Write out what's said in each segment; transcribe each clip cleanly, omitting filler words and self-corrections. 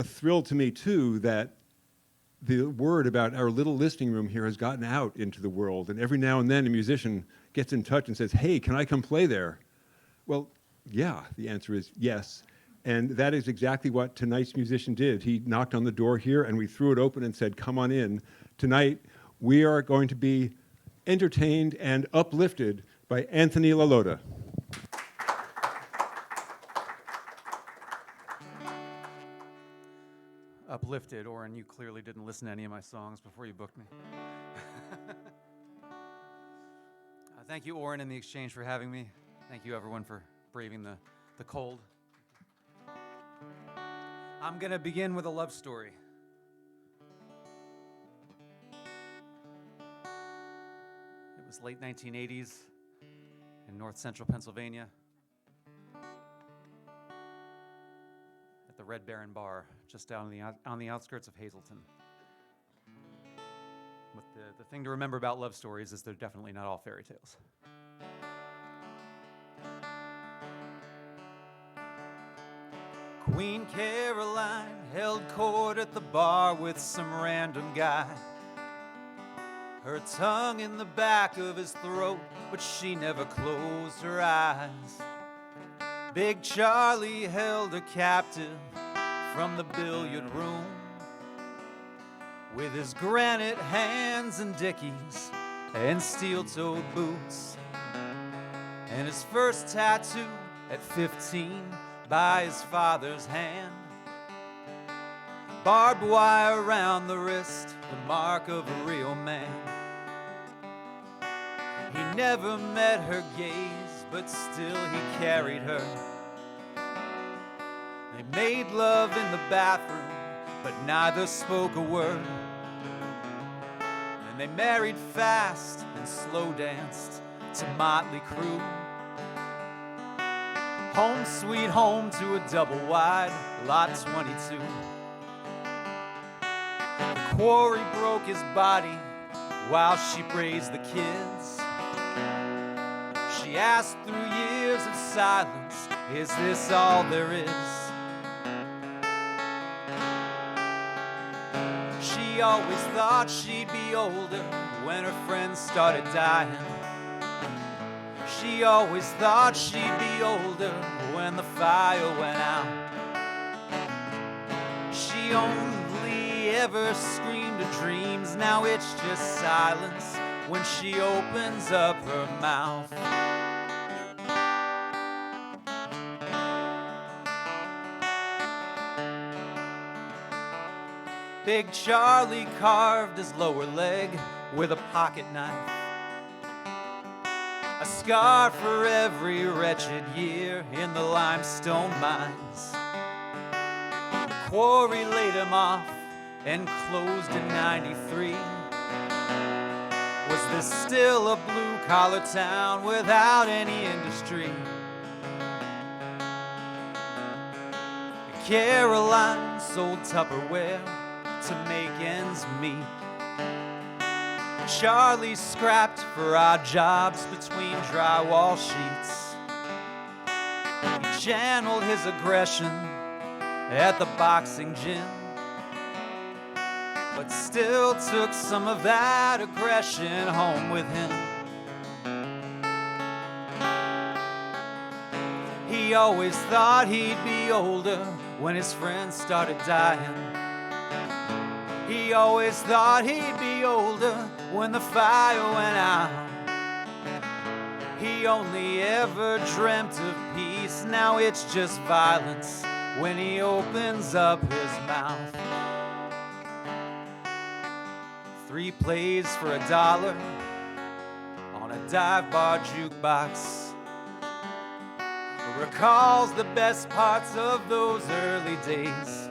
a thrill to me, too, that the word about our little listening room here has gotten out into the world, and every now and then a musician gets in touch and says, hey, can I come play there? Well, yeah, the answer is yes. And that is exactly what tonight's musician did. He knocked on the door here, and we threw it open and said, come on in. Tonight, we are going to be entertained and uplifted by Anthony LaLOTA. Uplifted, Oren, you clearly didn't listen to any of my songs before you booked me. Thank you, Oren, in the exchange for having me. Thank you, everyone, for braving the cold. I'm going to begin with a love story. It was late 1980s in north central Pennsylvania at the Red Baron Bar, just down on the outskirts of Hazleton. But the thing to remember about love stories is they're definitely not all fairy tales. Queen Caroline held court at the bar with some random guy. Her tongue in the back of his throat, but she never closed her eyes. Big Charlie held her captive from the billiard room with his granite hands and dickies and steel-toed boots. And his first tattoo at 15 by his father's hand. Barbed wire around the wrist, the mark of a real man. He never met her gaze, but still he carried her. They made love in the bathroom, but neither spoke a word. And they married fast and slow danced to Motley Crue. Home sweet home to a double wide, lot 22. The quarry broke his body while she raised the kids. She asked through years of silence, is this all there is? She always thought she'd be older when her friends started dying. She always thought she'd be older when the fire went out. She only ever screamed her dreams, now it's just silence when she opens up her mouth. Big Charlie carved his lower leg with a pocket knife. A scar for every wretched year in the limestone mines. The quarry laid him off and closed in 93. Was this still a blue-collar town without any industry? Caroline sold Tupperware to make ends meet. Charlie scrapped for odd jobs between drywall sheets. He channeled his aggression at the boxing gym, but still took some of that aggression home with him. He always thought he'd be older when his friends started dying. He always thought he'd be older when the fire went out. He only ever dreamt of peace, now it's just violence when he opens up his mouth. 3 plays for $1 on a dive bar jukebox. Recalls the best parts of those early days.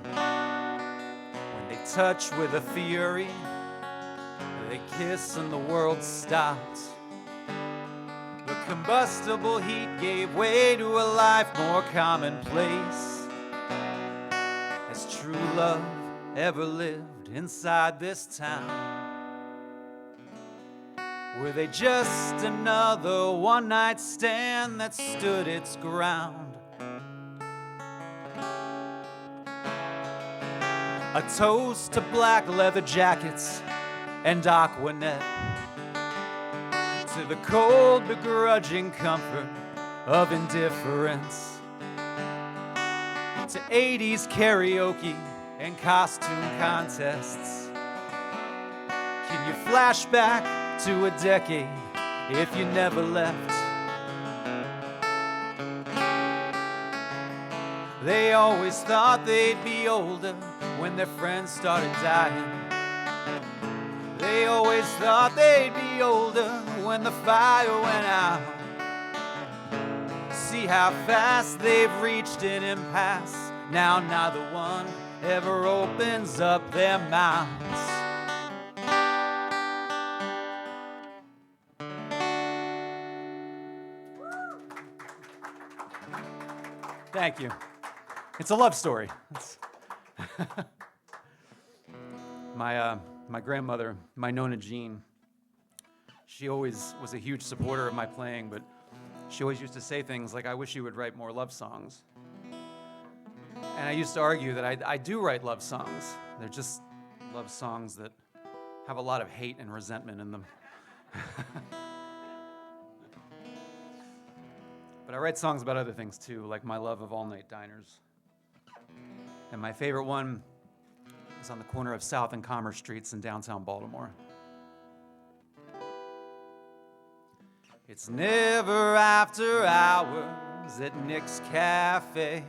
Touch with a fury, they kiss and the world stopped. The combustible heat gave way to a life more commonplace. Has true love ever lived inside this town? Were they just another one-night stand that stood its ground? A toast to black leather jackets and Aquanet, to the cold, begrudging comfort of indifference, to 80s karaoke and costume contests. Can you flash back to a decade if you never left? They always thought they'd be older when their friends started dying. They always thought they'd be older when the fire went out. See how fast they've reached an impasse. Now neither one ever opens up their mouths. Thank you. It's a love story. My grandmother, my Nona Jean, she always was a huge supporter of my playing, but she always used to say things like, I wish you would write more love songs. And I used to argue that I do write love songs. They're just love songs that have a lot of hate and resentment in them. But I write songs about other things too, like my love of all-night diners. And my favorite one is on the corner of South and Commerce Streets in downtown Baltimore. It's never after hours at Nick's Cafe.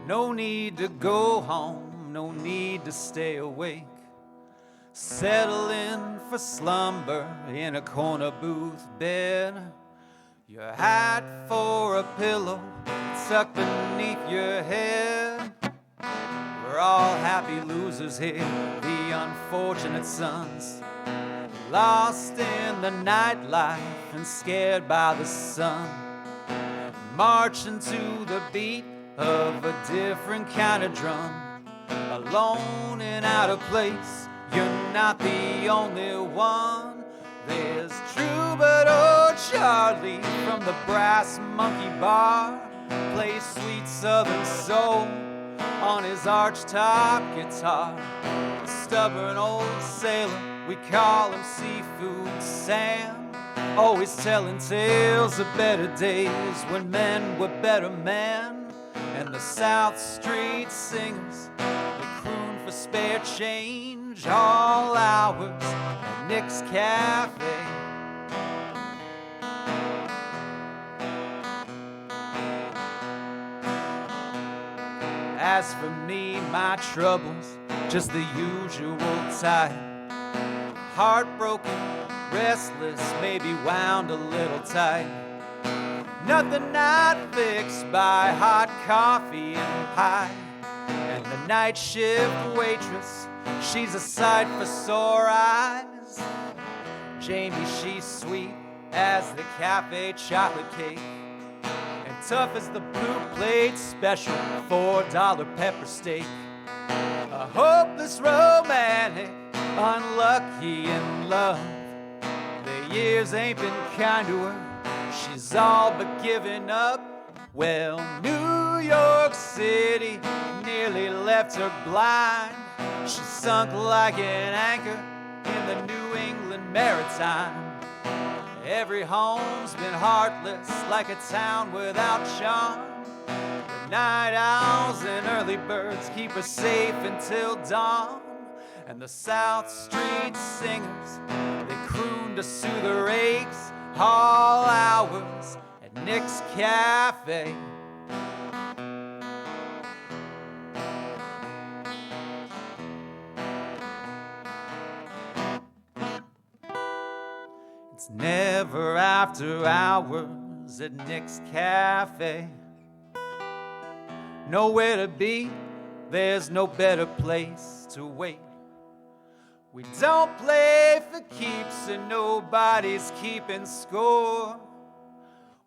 No need to go home, no need to stay awake. Settle in for slumber in a corner booth bed. Your hat for a pillow tucked beneath your head. We're all happy losers here, the unfortunate sons, lost in the nightlife and scared by the sun, marching to the beat of a different kind of drum, alone and out of place. You're not the only one. There's Troubadour Charlie from the Brass Monkey Bar, plays sweet southern soul on his arch-top guitar. A stubborn old sailor, we call him Seafood Sam, always telling tales of better days when men were better men. And the South Street Singers, they croon for spare change all hours at Nick's Cafe. As for me, my troubles, just the usual type. Heartbroken, restless, maybe wound a little tight. Nothing not fixed by hot coffee and pie. And the night shift waitress, she's a sight for sore eyes. Jamie, she's sweet as the cafe chocolate cake, and tough as the blue plate special $4 pepper steak. A hopeless romantic, unlucky in love. The years ain't been kind to her, she's all but given up. Well, New York City nearly left her blind. She sunk like an anchor in the New England Maritime. Every home's been heartless, like a town without charm. The night owls and early birds keep her safe until dawn. And the South Street Singers, they croon to soothe her aches all hours at Nick's Cafe. It's never after hours at Nick's Cafe. Nowhere to be, there's no better place to wait. We don't play for keeps and nobody's keeping score.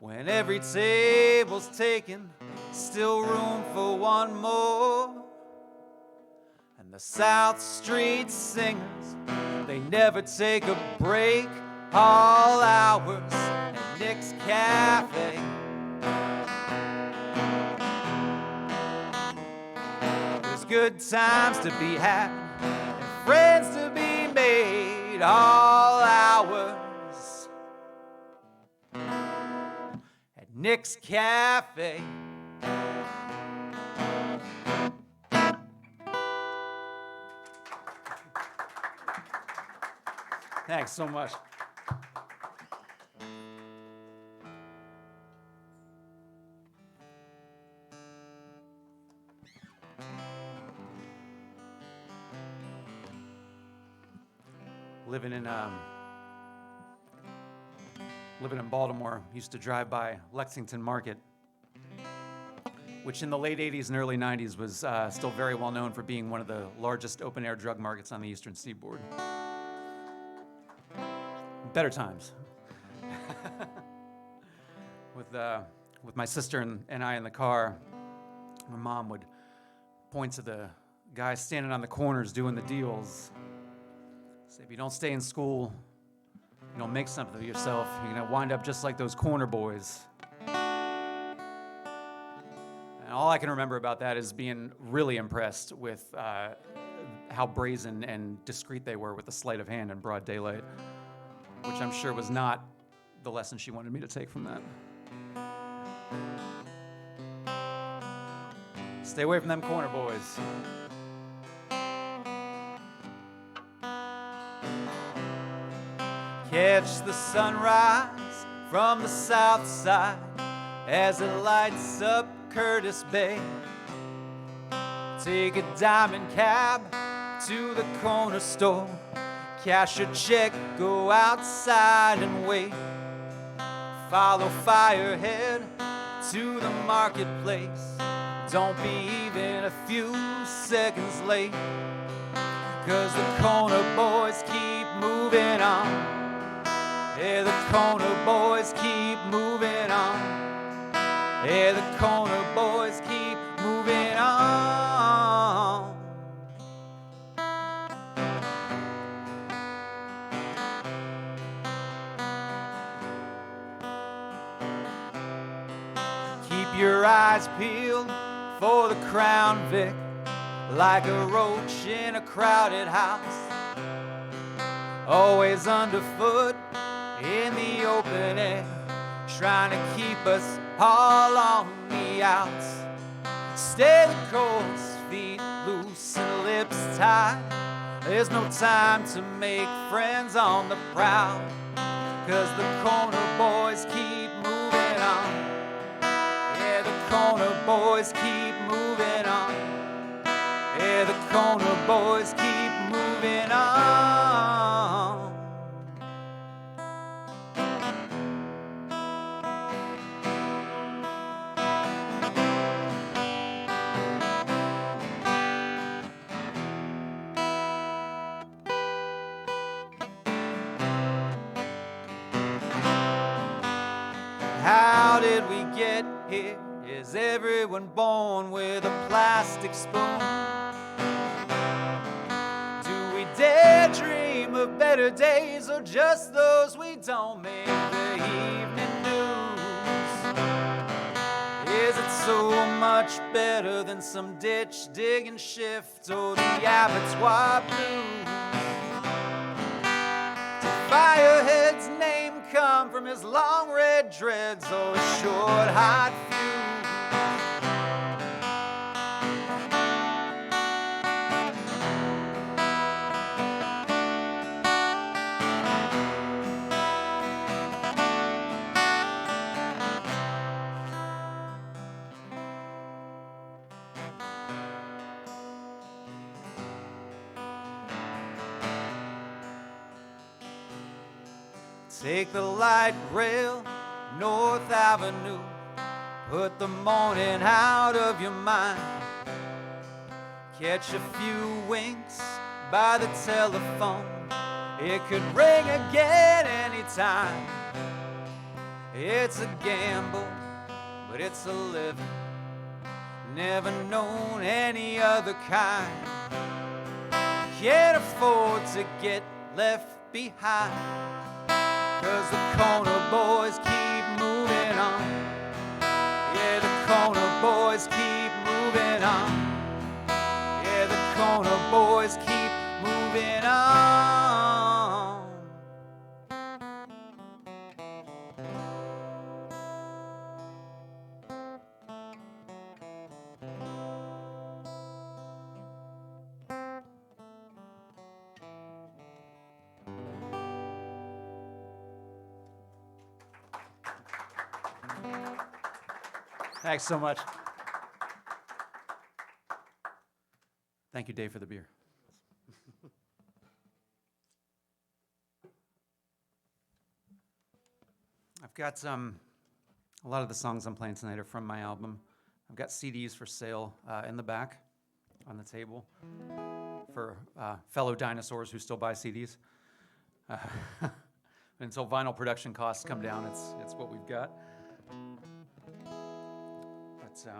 When every table's taken, still room for one more. And the South Street Singers, they never take a break, all hours at Nick's Cafe. There's good times to be had and friends to be made, all hours at Nick's Cafe. Thanks so much. Living in Baltimore, used to drive by Lexington Market, which in the late 80s and early 90s was still very well known for being one of the largest open-air drug markets on the eastern seaboard. Better times. With my sister and I in the car, my mom would point to the guys standing on the corners doing the deals. Say, if you don't stay in school, you don't make something of yourself, you're gonna wind up just like those corner boys. And all I can remember about that is being really impressed with how brazen and discreet they were with the sleight of hand in broad daylight, which I'm sure was not the lesson she wanted me to take from that. Stay away from them corner boys. Catch the sunrise from the south side as it lights up Curtis Bay. Take a diamond cab to the corner store, cash a check, go outside and wait. Follow Firehead to the marketplace, don't be even a few seconds late, 'cause the corner boys keep moving on. Yeah, the corner boys keep moving on. Yeah, the corner boys keep moving on. Keep your eyes peeled for the Crown Vic, like a roach in a crowded house, always underfoot in the open air, trying to keep us all on the outs. Stay the course, feet loose and lips tied. There's no time to make friends on the prowl, 'cause the corner boys keep moving on. Yeah, the corner boys keep moving on. Yeah, the corner boys keep moving on. How did we get here? Is everyone born with a plastic spoon? Do we dare dream of better days, or just those we don't make the evening news? Is it so much better than some ditch digging shift or the abattoir blues? Did Firehead's name come from his long red dreads or his short hot fuse? Take the light rail, North Avenue, put the morning out of your mind. Catch a few winks by the telephone, it could ring again anytime. It's a gamble, but it's a living, never known any other kind. Can't afford to get left behind, 'cause the corner boys keep moving on. Yeah, the corner boys keep moving on. gonna, boys, keep moving on. Thanks so much. Thank you, Dave, for the beer. I've got a lot of the songs I'm playing tonight are from my album. I've got CDs for sale in the back on the table for fellow dinosaurs who still buy CDs. Until vinyl production costs come down, it's what we've got. But So if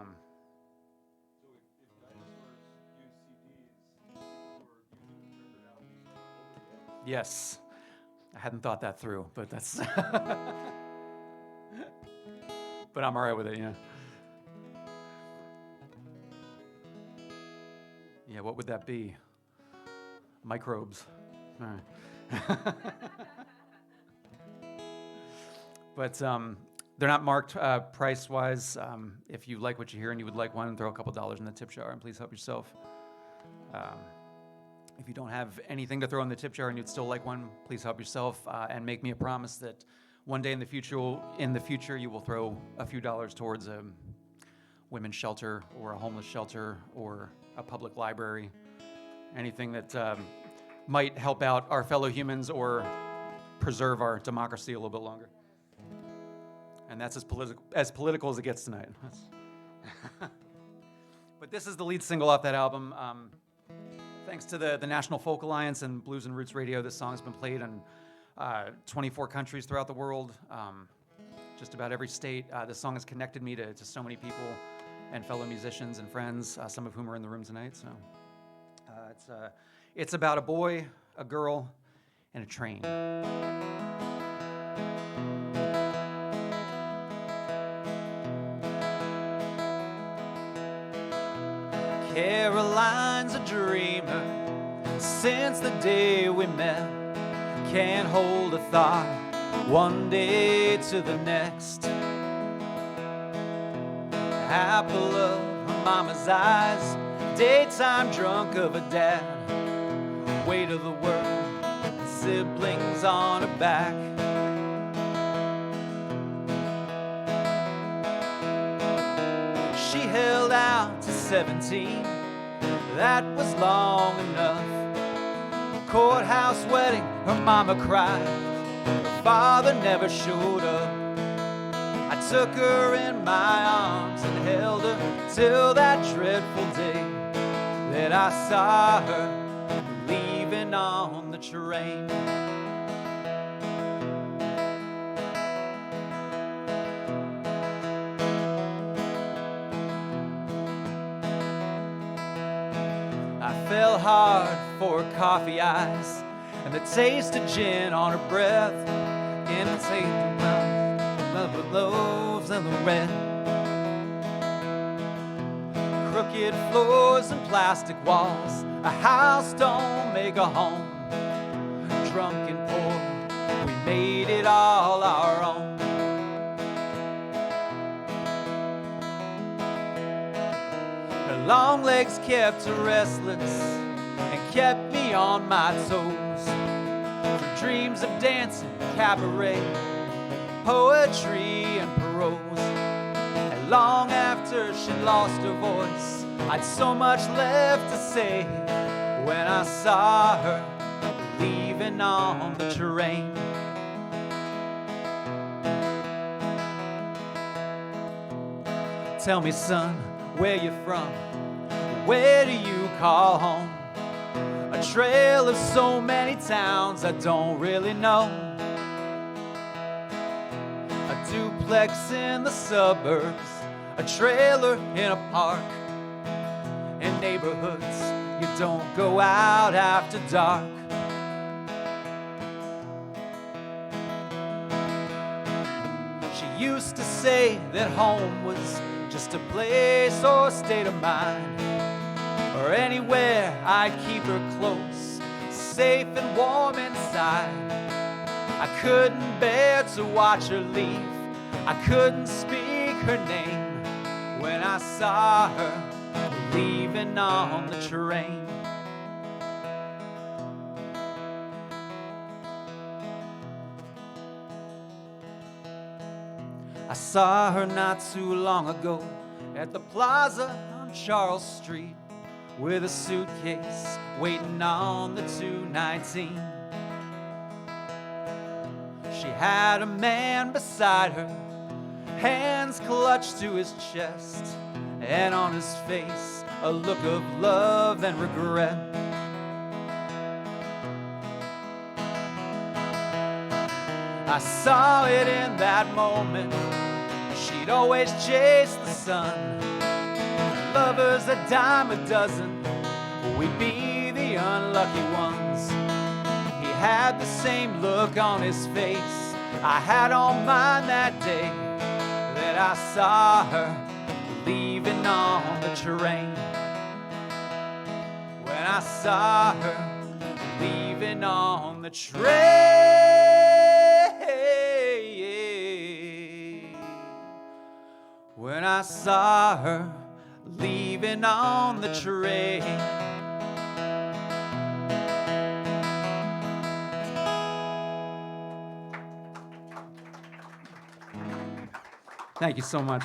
dinosaurs use CDs, people who are using record albums are over the edge. yes, I hadn't thought that through, but that's. But I'm all right with it, yeah. Yeah, what would that be? Microbes. All right. But they're not marked price-wise. If you like what you hear and you would like one, throw a couple dollars in the tip jar and please help yourself. If you don't have anything to throw in the tip jar and you'd still like one, please help yourself and make me a promise that one day in the future you will throw a few dollars towards a women's shelter or a homeless shelter or a public library, anything that might help out our fellow humans or preserve our democracy a little bit longer. And that's as political as it gets tonight. But this is the lead single off that album. Thanks to the National Folk Alliance and Blues and Roots Radio, this song's been played in 24 countries throughout the world, just about every state. This song has connected me to so many people and fellow musicians and friends, some of whom are in the room tonight. So it's about a boy, a girl, and a train. Caroline's a dreamer since the day we met. Can't hold a thought one day to the next. Apple of her mama's eyes, daytime drunk of a dad. Weight of the world, siblings on her back. She held out to 17, that was long enough. Courthouse wedding, her mama cried, her father never showed up. I took her in my arms and held her till that dreadful day that I saw her leaving on the train. I fell hard for her coffee eyes and the taste of gin on her breath, and the taste of the loaves and the rent. Crooked floors and plastic walls, a house don't make a home. Drunk and poor, we made it all our own. Her long legs kept her restless and kept me on my toes. Her dreams of dancing, cabaret, poetry and prose. And long after she lost her voice, I'd so much left to say when I saw her leaving on the train. Tell me, son, where you from? Where do you call home? A trail of so many towns I don't really know. A duplex in the suburbs, a trailer in a park. In neighborhoods, you don't go out after dark. She used to say that home was just a place or state of mind. or anywhere, I'd keep her close, safe and warm inside. I couldn't bear to watch her leave. I couldn't speak her name when I saw her leaving on the train. I saw her not too long ago at the plaza on Charles Street with a suitcase waiting on the 219. She had a man beside her, hands clutched to his chest, and on his face a look of love and regret. I saw it in that moment. She'd always chase the sun. Lovers a dime a dozen, we'd be the unlucky ones. He had the same look on his face I had on mine that day that I saw her leaving on the train. When I saw her leaving on the train. When I saw her leaving on the train. Thank you so much.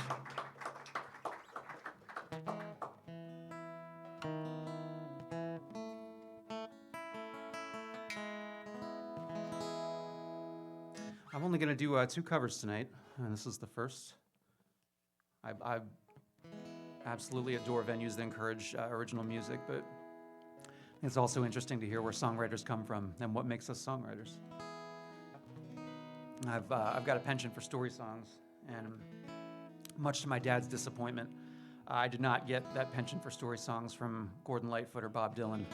I'm only going to do 2 covers tonight, and this is the first. I absolutely adore venues that encourage original music, but it's also interesting to hear where songwriters come from and what makes us songwriters. I've got a penchant for story songs, and much to my dad's disappointment, I did not get that penchant for story songs from Gordon Lightfoot or Bob Dylan.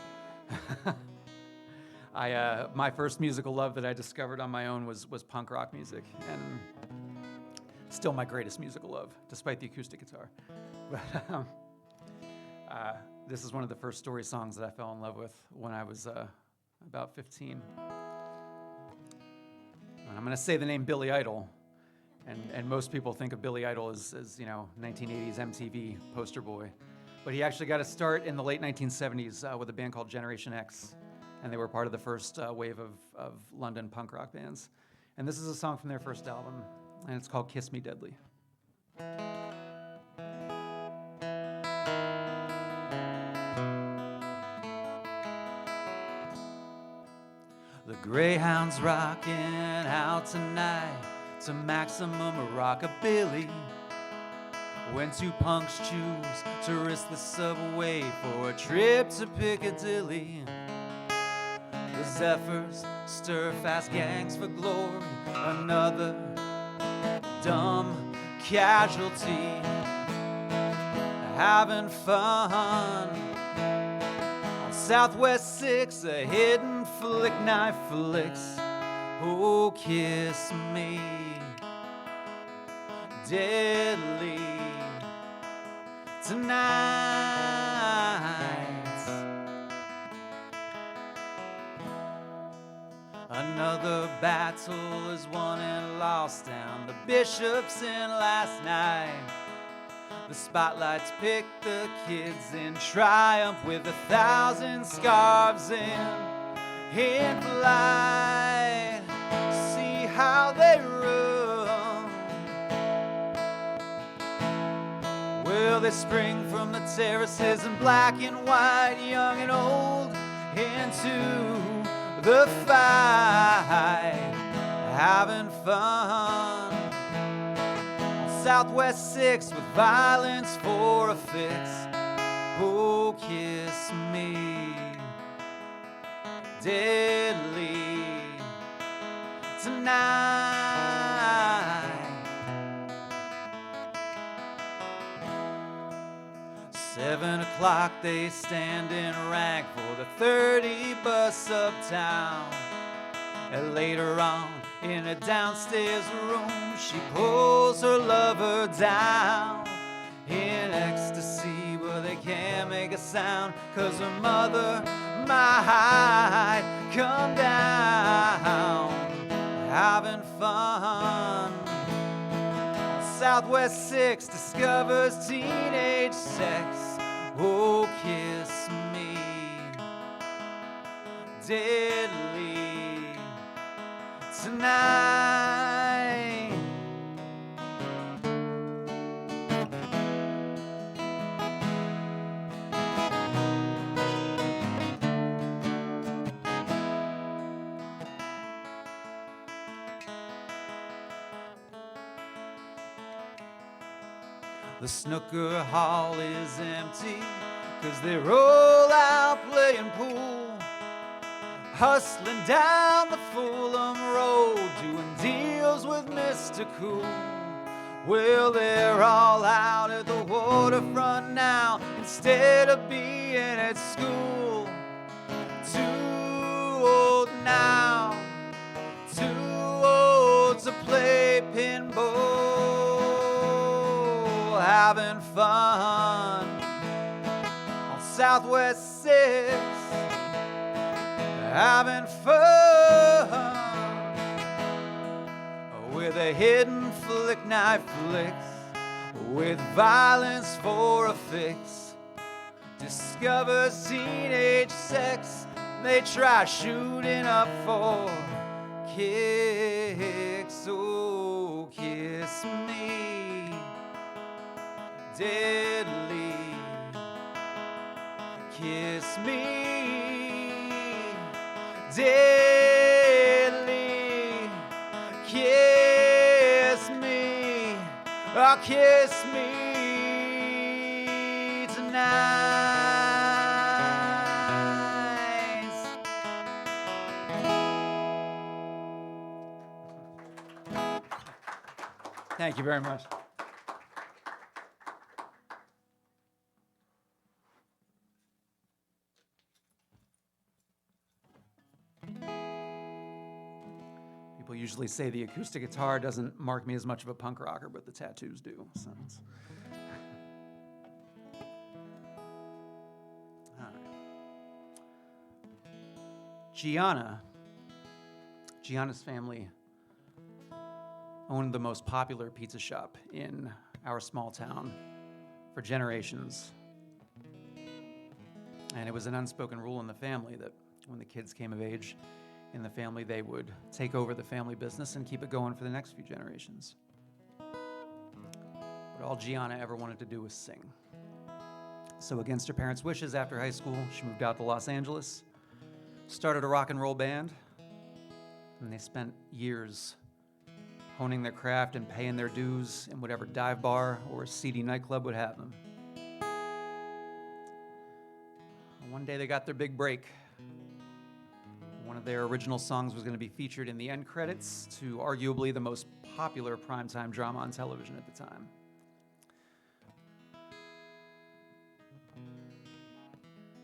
My first musical love that I discovered on my own was punk rock music, and still my greatest musical love, despite the acoustic guitar. But this is one of the first story songs that I fell in love with when I was about 15. And I'm going to say the name Billy Idol, and most people think of Billy Idol as 1980s MTV poster boy. But he actually got a start in the late 1970s with a band called Generation X, and they were part of the first wave of London punk rock bands. And this is a song from their first album, and it's called Kiss Me Deadly. The Greyhound's rocking out tonight to maximum rockabilly. When 2 punks choose to risk the subway for a trip to Piccadilly. The Zephyrs stir fast gangs for glory, another dumb casualty, having fun on Southwest 6, a hidden flick knife flicks. Oh, kiss me deadly tonight. Another battle is won and lost down the Bishop's Inn last night. The spotlights pick the kids in triumph with 1,000 scarves in flight. See how they run. Well, they spring from the terraces in black and white, young and old, into the fight, having fun on Southwest 6 with violence for a fix. Oh, kiss me deadly tonight. 7 o'clock they stand in rank for the 30 bus uptown. And later on, in a downstairs room, she pulls her lover down in ecstasy, but they can't make a sound, 'cause her mother might come down. Having fun. Southwest 6 discovers teenage sex. Oh, kiss me deadly tonight. The snooker hall is empty, 'cause they're all out playing pool, hustling down the Fulham Road, doing deals with Mr. Cool. Well, they're all out at the waterfront now, instead of being at school. Too old now, too old to play pinball. Having fun on Southwest 6, having fun with a hidden flick knife flicks, with violence for a fix. Discovers teenage sex, they try shooting up for kicks. Oh, kiss me deadly, kiss me deadly, kiss me, oh, kiss me tonight. Thank you very much. People usually say the acoustic guitar doesn't mark me as much of a punk rocker, but the tattoos do. So all right. Gianna's family owned the most popular pizza shop in our small town for generations. And it was an unspoken rule in the family that when the kids came of age in the family, they would take over the family business and keep it going for the next few generations. But all Gianna ever wanted to do was sing. So against her parents' wishes, after high school, she moved out to Los Angeles, started a rock and roll band, and they spent years honing their craft and paying their dues in whatever dive bar or seedy nightclub would have them. One day they got their big break. One of their original songs was going to be featured in the end credits to arguably the most popular primetime drama on television at the time.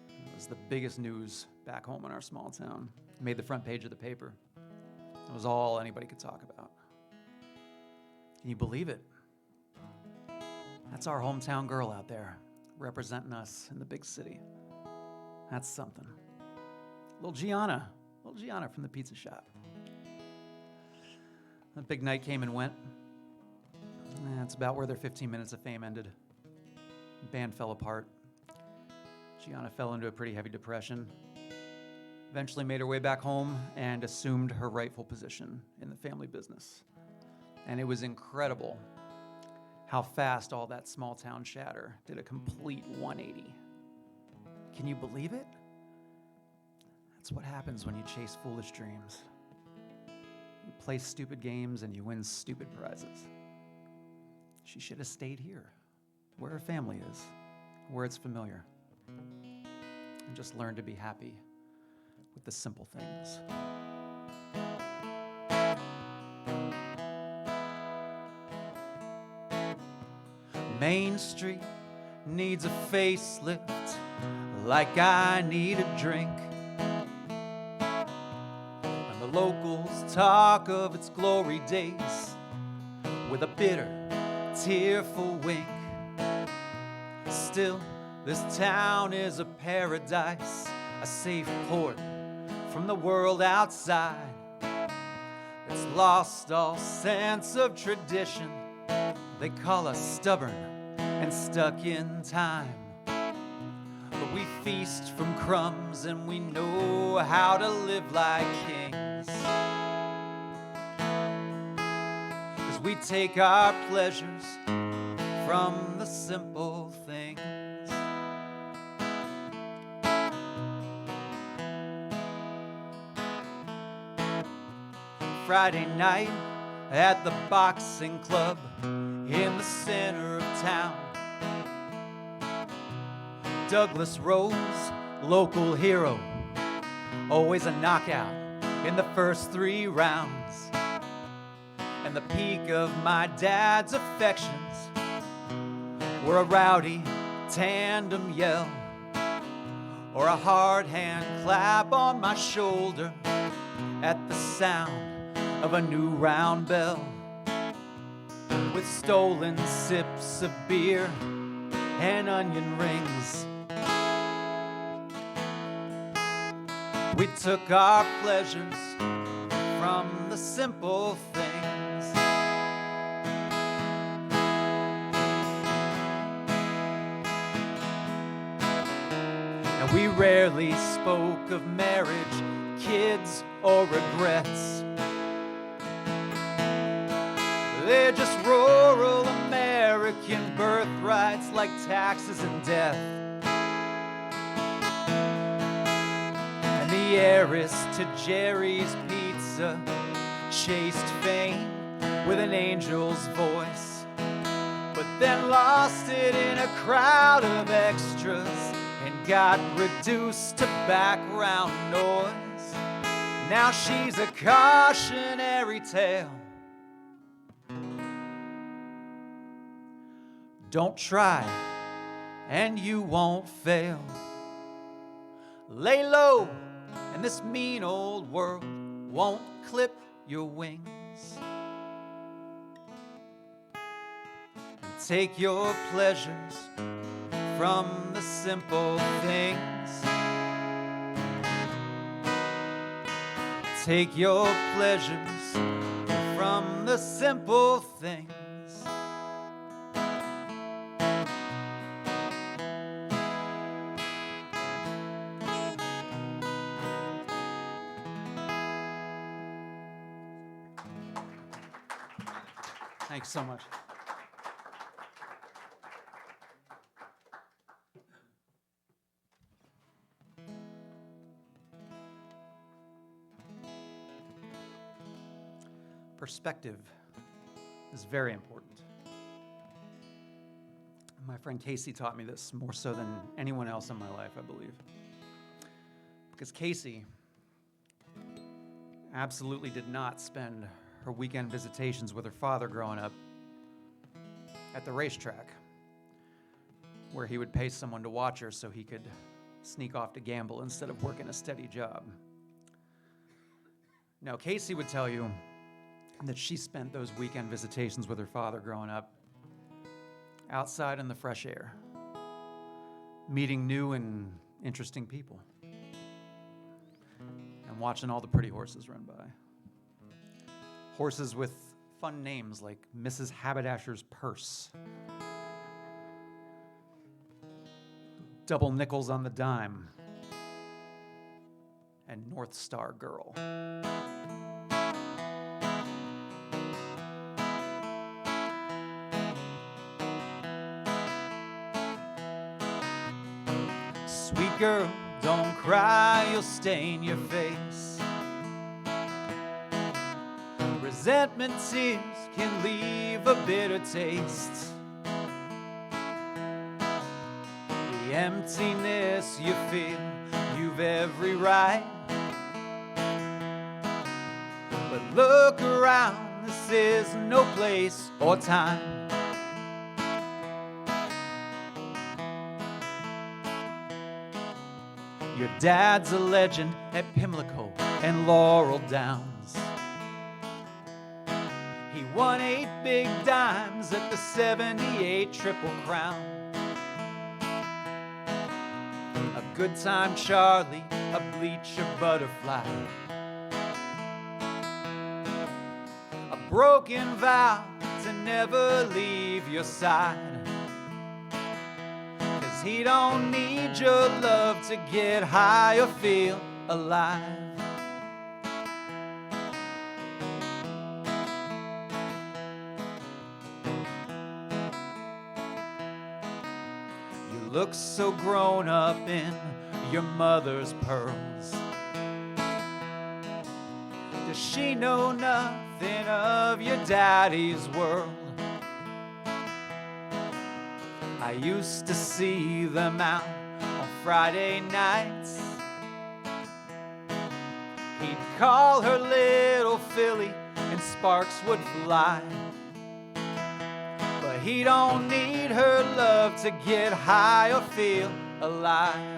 It was the biggest news back home in our small town. It made the front page of the paper. It was all anybody could talk about. Can you believe it? That's our hometown girl out there, representing us in the big city. That's something. Little Gianna from the pizza shop. The big night came and went. That's about where their 15 minutes of fame ended. The band fell apart. Gianna fell into a pretty heavy depression. Eventually made her way back home and assumed her rightful position in the family business. And it was incredible how fast all that small town chatter did a complete 180. Can you believe it? That's what happens when you chase foolish dreams. You play stupid games and you win stupid prizes. She should have stayed here, where her family is, where it's familiar, and just learn to be happy with the simple things. Main Street needs a facelift, like I need a drink. And the locals talk of its glory days with a bitter, tearful wink. Still, This town is a paradise, a safe port from the world outside. It's lost all sense of tradition. They call us stubborn and stuck in time. But we feast from crumbs and we know how to live like kings. 'Cause we take our pleasures from the simple things. Friday night at the boxing club in the center of town. Douglas Rose, local hero, always a knockout in the first 3 rounds. And the peak of my dad's affections were a rowdy tandem yell or a hard hand clap on my shoulder at the sound of a new round bell. With stolen sips of beer and onion rings, we took our pleasures from the simple things. And we rarely spoke of marriage, kids, or regrets. They're just rural American birthrights like taxes and death. And the heiress to Jerry's Pizza chased fame with an angel's voice, but then lost it in a crowd of extras and got reduced to background noise. Now she's a cautionary tale. Don't try, and you won't fail. Lay low, and this mean old world won't clip your wings. And take your pleasures from the simple things. Take your pleasures from the simple things. Thanks so much. Perspective is very important. My friend Casey taught me this more so than anyone else in my life, I believe. Because Casey absolutely did not spend her weekend visitations with her father growing up at the racetrack, where he would pay someone to watch her so he could sneak off to gamble instead of working a steady job. Now, Casey would tell you that she spent those weekend visitations with her father growing up outside in the fresh air, meeting new and interesting people, and watching all the pretty horses run by. Horses with fun names like Mrs. Haberdasher's Purse, Double Nickels on the Dime, and North Star Girl. Sweet girl, don't cry, you'll stain your face. Resentment tears can leave a bitter taste. The emptiness you feel, you've every right. But look around, this is no place or time. Your dad's a legend at Pimlico and Laurel Downs. He won 8 big dimes at the '78 Triple Crown. Good time Charlie, a bleacher butterfly. A broken vow to never leave your side. 'Cause he don't need your love to get high or feel alive. You look so grown up in your mother's pearls. Does she know nothing of your daddy's world? I used to see them out on Friday nights. He'd call her little Philly and sparks would fly. But he don't need her love to get high or feel alive.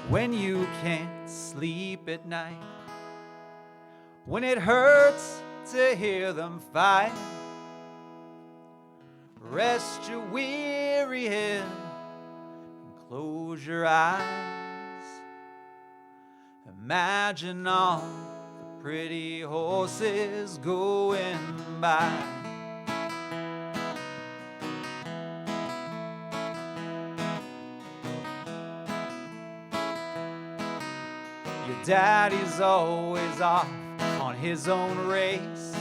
When you can't sleep at night, when it hurts to hear them fight, rest your weary head and close your eyes. Imagine all the pretty horses going by. Your daddy's always off on his own race,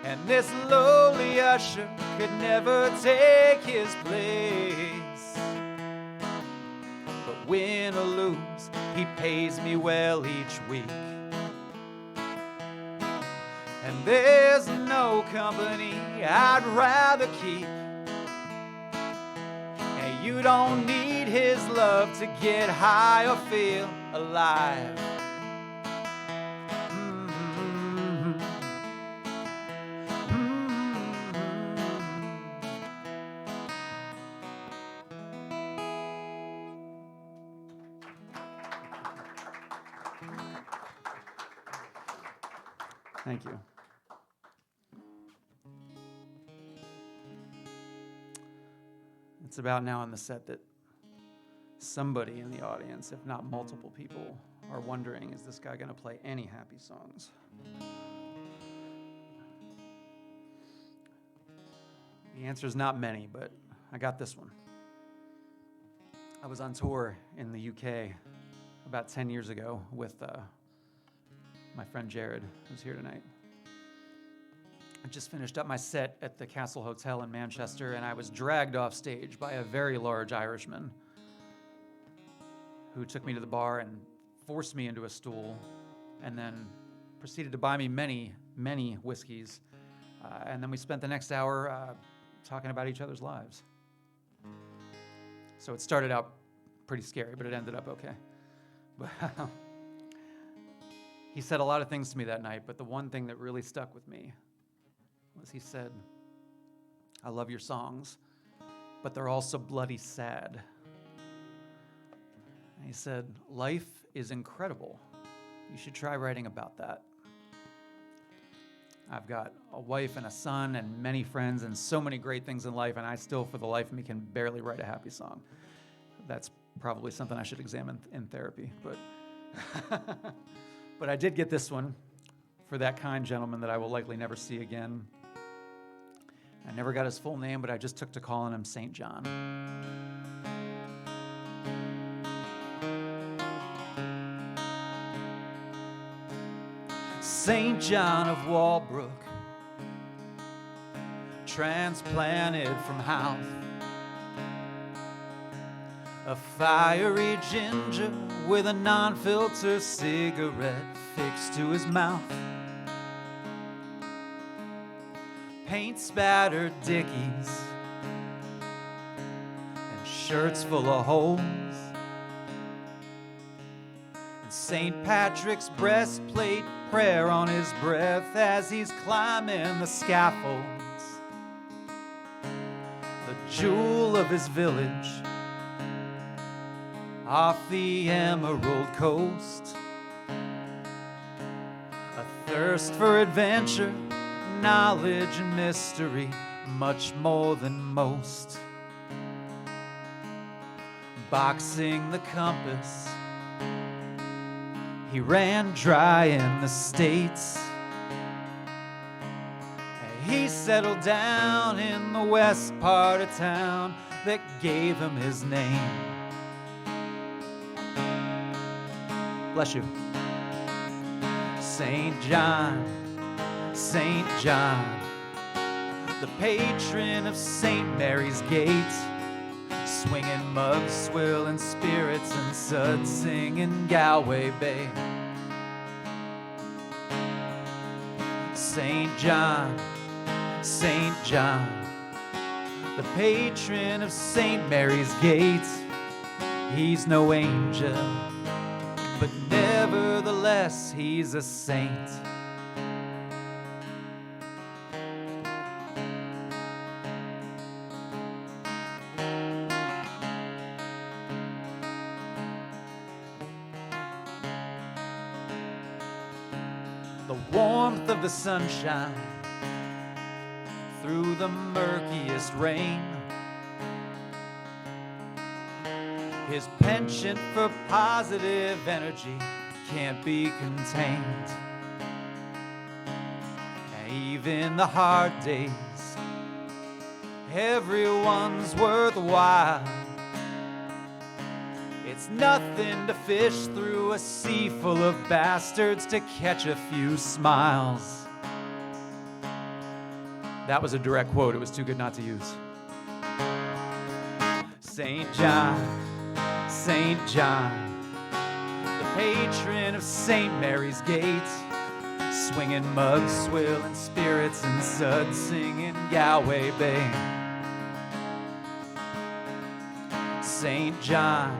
and this lowly usher could never take his place. But win or lose, he pays me well each week. And there's no company I'd rather keep. And you don't need his love to get high or feel alive. Thank you. It's about now in the set that somebody in the audience, if not multiple people, are wondering, is this guy going to play any happy songs? The answer is not many, but I got this one. I was on tour in the UK about 10 years ago with my friend Jared, who's here tonight. I just finished up my set at the Castle Hotel in Manchester, and I was dragged off stage by a very large Irishman who took me to the bar and forced me into a stool and then proceeded to buy me many, many whiskeys. And then we spent the next hour talking about each other's lives. So it started out pretty scary, but it ended up okay. But he said a lot of things to me that night, but the one thing that really stuck with me was he said, "I love your songs, but they're also bloody sad." And he said, "Life is incredible. You should try writing about that." I've got a wife and a son and many friends and so many great things in life, and I still, for the life of me, can barely write a happy song. That's probably something I should examine in therapy, but but I did get this one for that kind gentleman that I will likely never see again. I never got his full name, but I just took to calling him St. John. St. John of Walbrook, transplanted from Howth, a fiery ginger with a non-filter cigarette fixed to his mouth, paint-spattered dickies and shirts full of holes, and St. Patrick's breastplate prayer on his breath as he's climbing the scaffolds, the jewel of his village off the Emerald Coast, a thirst for adventure, knowledge and mystery, much more than most. Boxing the compass, he ran dry in the States. He settled down in the west part of town that gave him his name. Bless you. St. John, St. John, the patron of St. Mary's Gate, swinging mugs, swilling spirits, and suds singing Galway Bay. St. John, St. John, the patron of St. Mary's Gate. He's no angel, but nevertheless he's a saint. The warmth of the sunshine through the murkiest rain, his penchant for positive energy can't be contained. Even the hard days, everyone's worthwhile. It's nothing to fish through a sea full of bastards to catch a few smiles. That was a direct quote. It was too good not to use. St. John, St. John, the patron of St. Mary's Gate, swinging mugs, swilling spirits, and suds singing Galway Bay. St. John,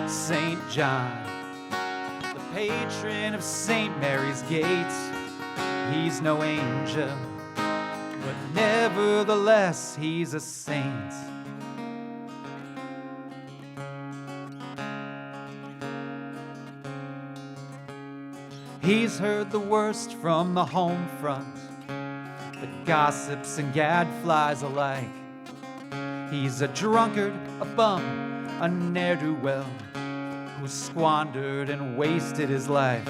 St. John, the patron of St. Mary's Gate. He's no angel, but nevertheless he's a saint. He's heard the worst from the home front, the gossips and gadflies alike. He's a drunkard, a bum, a ne'er-do-well, who squandered and wasted his life.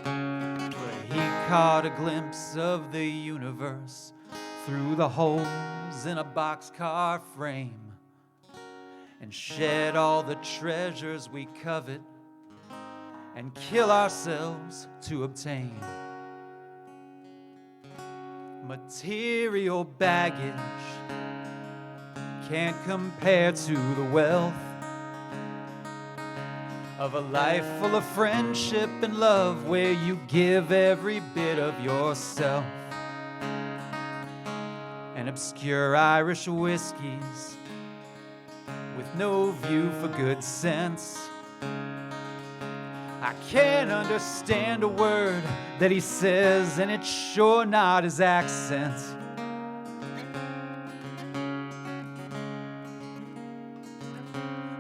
But he caught a glimpse of the universe through the holes in a boxcar frame, and shed all the treasures we covet and kill ourselves to obtain. Material baggage can't compare to the wealth of a life full of friendship and love, where you give every bit of yourself. And obscure Irish whiskeys with no view for good sense. I can't understand a word that he says, and it's sure not his accent.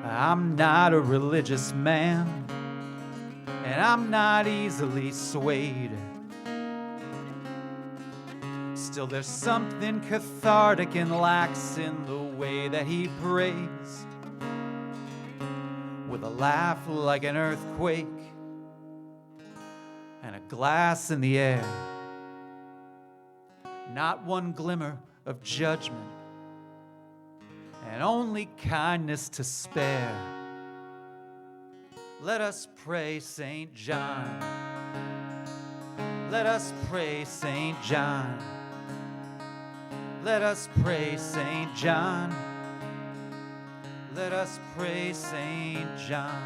I'm not a religious man, and I'm not easily swayed. Still, there's something cathartic and lax in the way that he prays, with a laugh like an earthquake and a glass in the air. Not one glimmer of judgment, and only kindness to spare. Let us pray, St. John. Let us pray, St. John. Let us pray, St. John. Let us pray, St. John.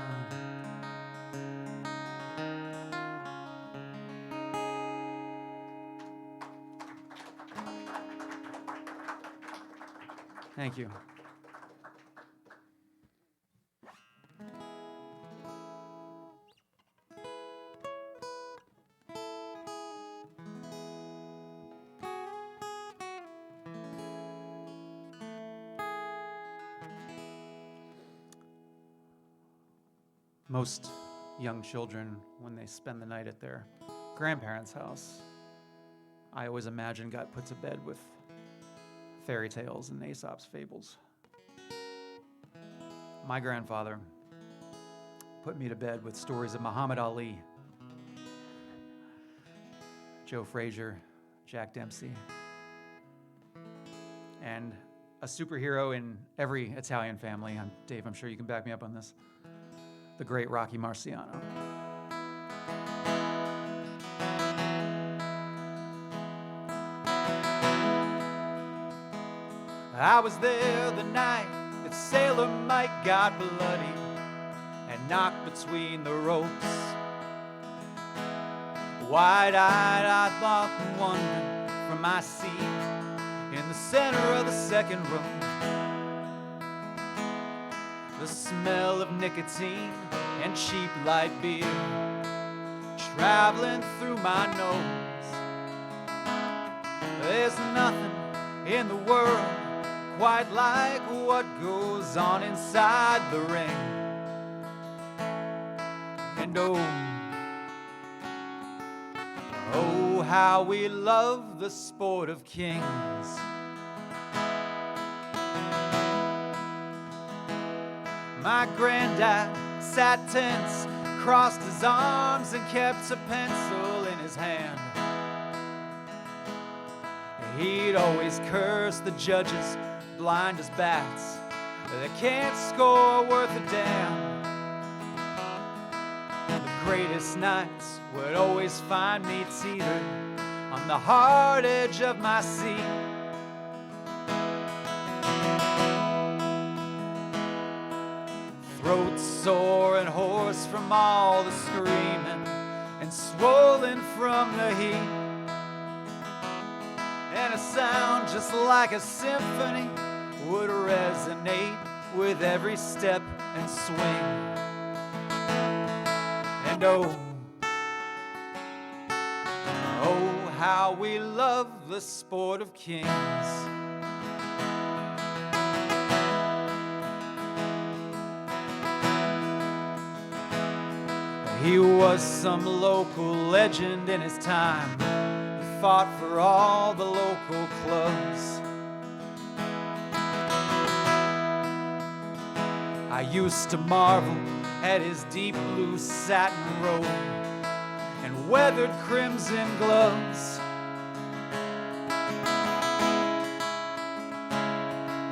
Thank you. Most young children, when they spend the night at their grandparents' house, I always imagined got put to bed with fairy tales and Aesop's fables. My grandfather put me to bed with stories of Muhammad Ali, Joe Frazier, Jack Dempsey, and a superhero in every Italian family. Dave, I'm sure you can back me up on this. The great Rocky Marciano. I was there the night that Sailor Mike got bloody and knocked between the ropes. Wide-eyed, I thought and wondered from my seat in the center of the second row. The smell of nicotine and cheap light beer traveling through my nose. There's nothing in the world quite like what goes on inside the ring. And oh, how we love the sport of kings. My granddad sat tense, crossed his arms and kept a pencil in his hand. He'd always curse the judges, blind as bats, they can't score worth a damn. The greatest nights would always find me teetered on the hard edge of my seat. Throat sore and hoarse from all the screaming and swollen from the heat. And a sound just like a symphony would resonate with every step and swing. And oh, how we love the sport of kings. He was some local legend in his time. He fought for all the local clubs. I used to marvel at his deep blue satin robe and weathered crimson gloves.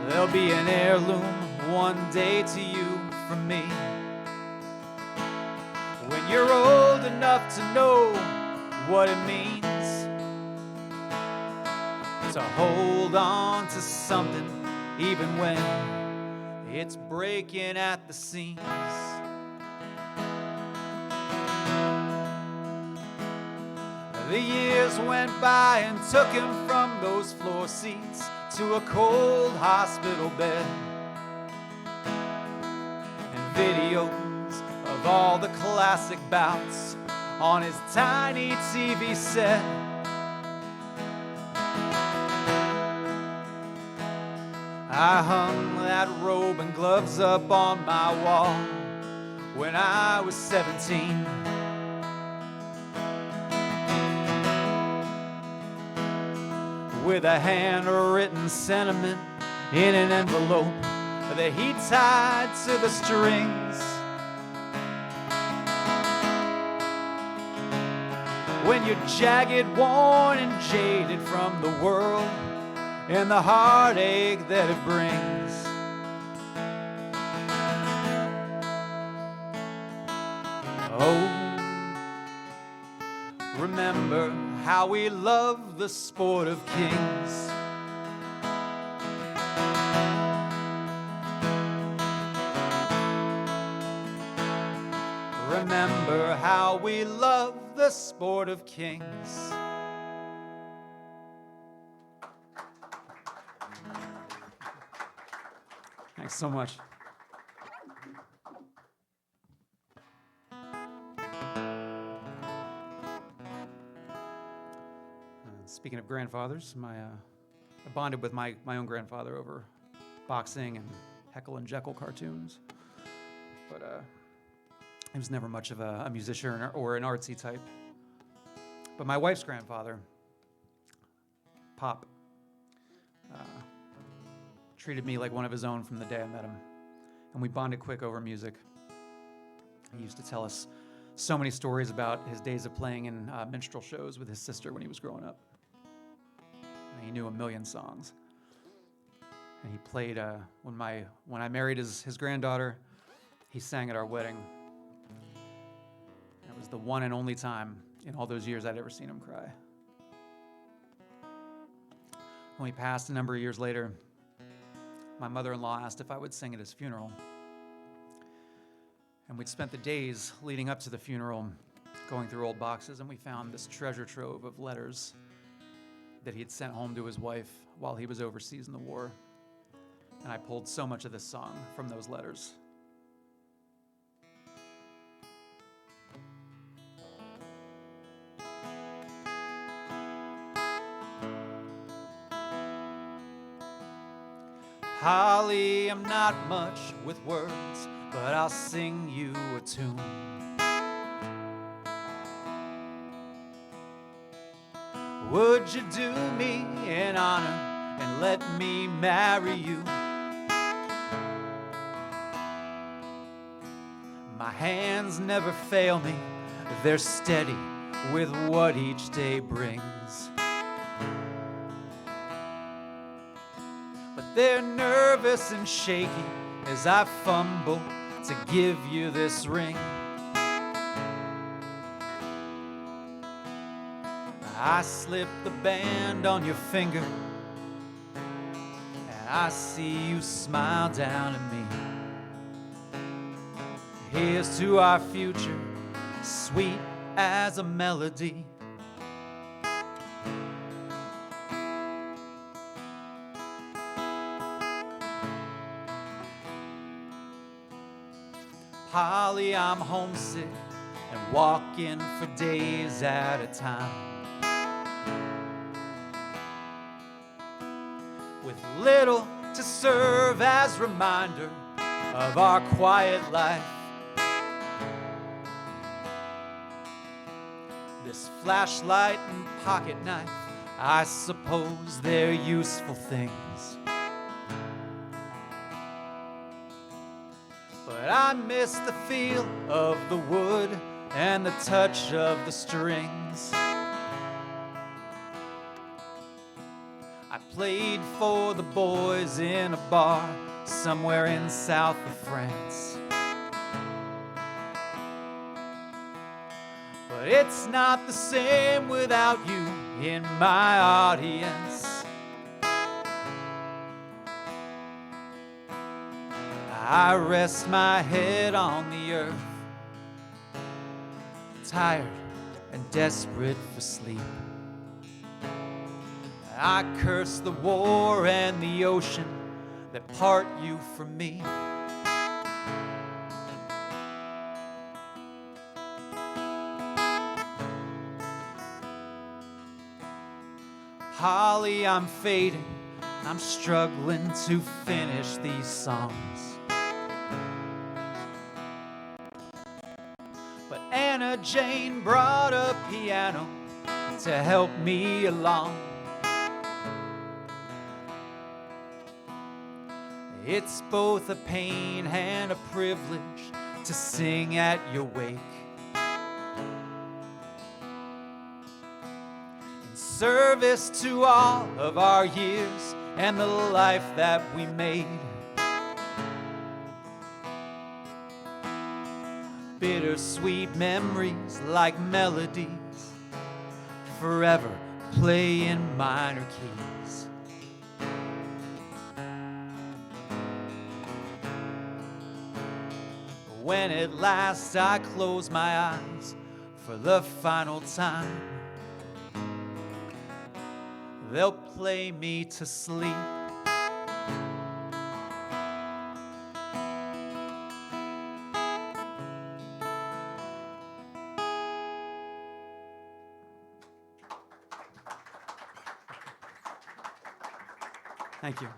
There'll be an heirloom one day to you from me, when you're old enough to know what it means to hold on to something even when it's breaking at the seams. The years went by and took him from those floor seats to a cold hospital bed, and videos of all the classic bouts on his tiny TV set. I hung that robe and gloves up on my wall when I was 17. With a handwritten sentiment in an envelope that he tied to the strings. When you're jagged, worn, and jaded from the world and the heartache that it brings. Oh, remember how we love the sport of kings. Remember how we love the sport of kings. Thanks so much. Speaking of grandfathers, I bonded with my own grandfather over boxing and Heckle and Jekyll cartoons, but he was never much of a musician or an artsy type. But my wife's grandfather, Pop, treated me like one of his own from the day I met him. And we bonded quick over music. He used to tell us so many stories about his days of playing in minstrel shows with his sister when he was growing up. And he knew a million songs. And he played, when I married his granddaughter, he sang at our wedding. It was the one and only time in all those years I'd ever seen him cry. When he passed a number of years later, my mother-in-law asked if I would sing at his funeral. And we'd spent the days leading up to the funeral going through old boxes, and we found this treasure trove of letters that he had sent home to his wife while he was overseas in the war. And I pulled so much of this song from those letters. Holly, I'm not much with words, but I'll sing you a tune. Would you do me an honor and let me marry you? My hands never fail me, they're steady with what each day brings. But they're nervous and shaky as I fumble to give you this ring. I slip the band on your finger, and I see you smile down at me. Here's to our future, sweet as a melody. Polly, I'm homesick and walking for days at a time, with little to serve as reminder of our quiet life. This flashlight and pocket knife, I suppose they're useful things. But I miss the feel of the wood and the touch of the strings. I played for the boys in a bar somewhere in south of France. But it's not the same without you in my audience. I rest my head on the earth, tired and desperate for sleep. I curse the war and the ocean that part you from me. Holly, I'm fading, I'm struggling to finish these songs. But Anna Jane brought a piano to help me along. It's both a pain and a privilege to sing at your wake. In service to all of our years and the life that we made. Bittersweet memories like melodies forever play in minor keys. When at last I close my eyes for the final time, they'll play me to sleep. Thank you.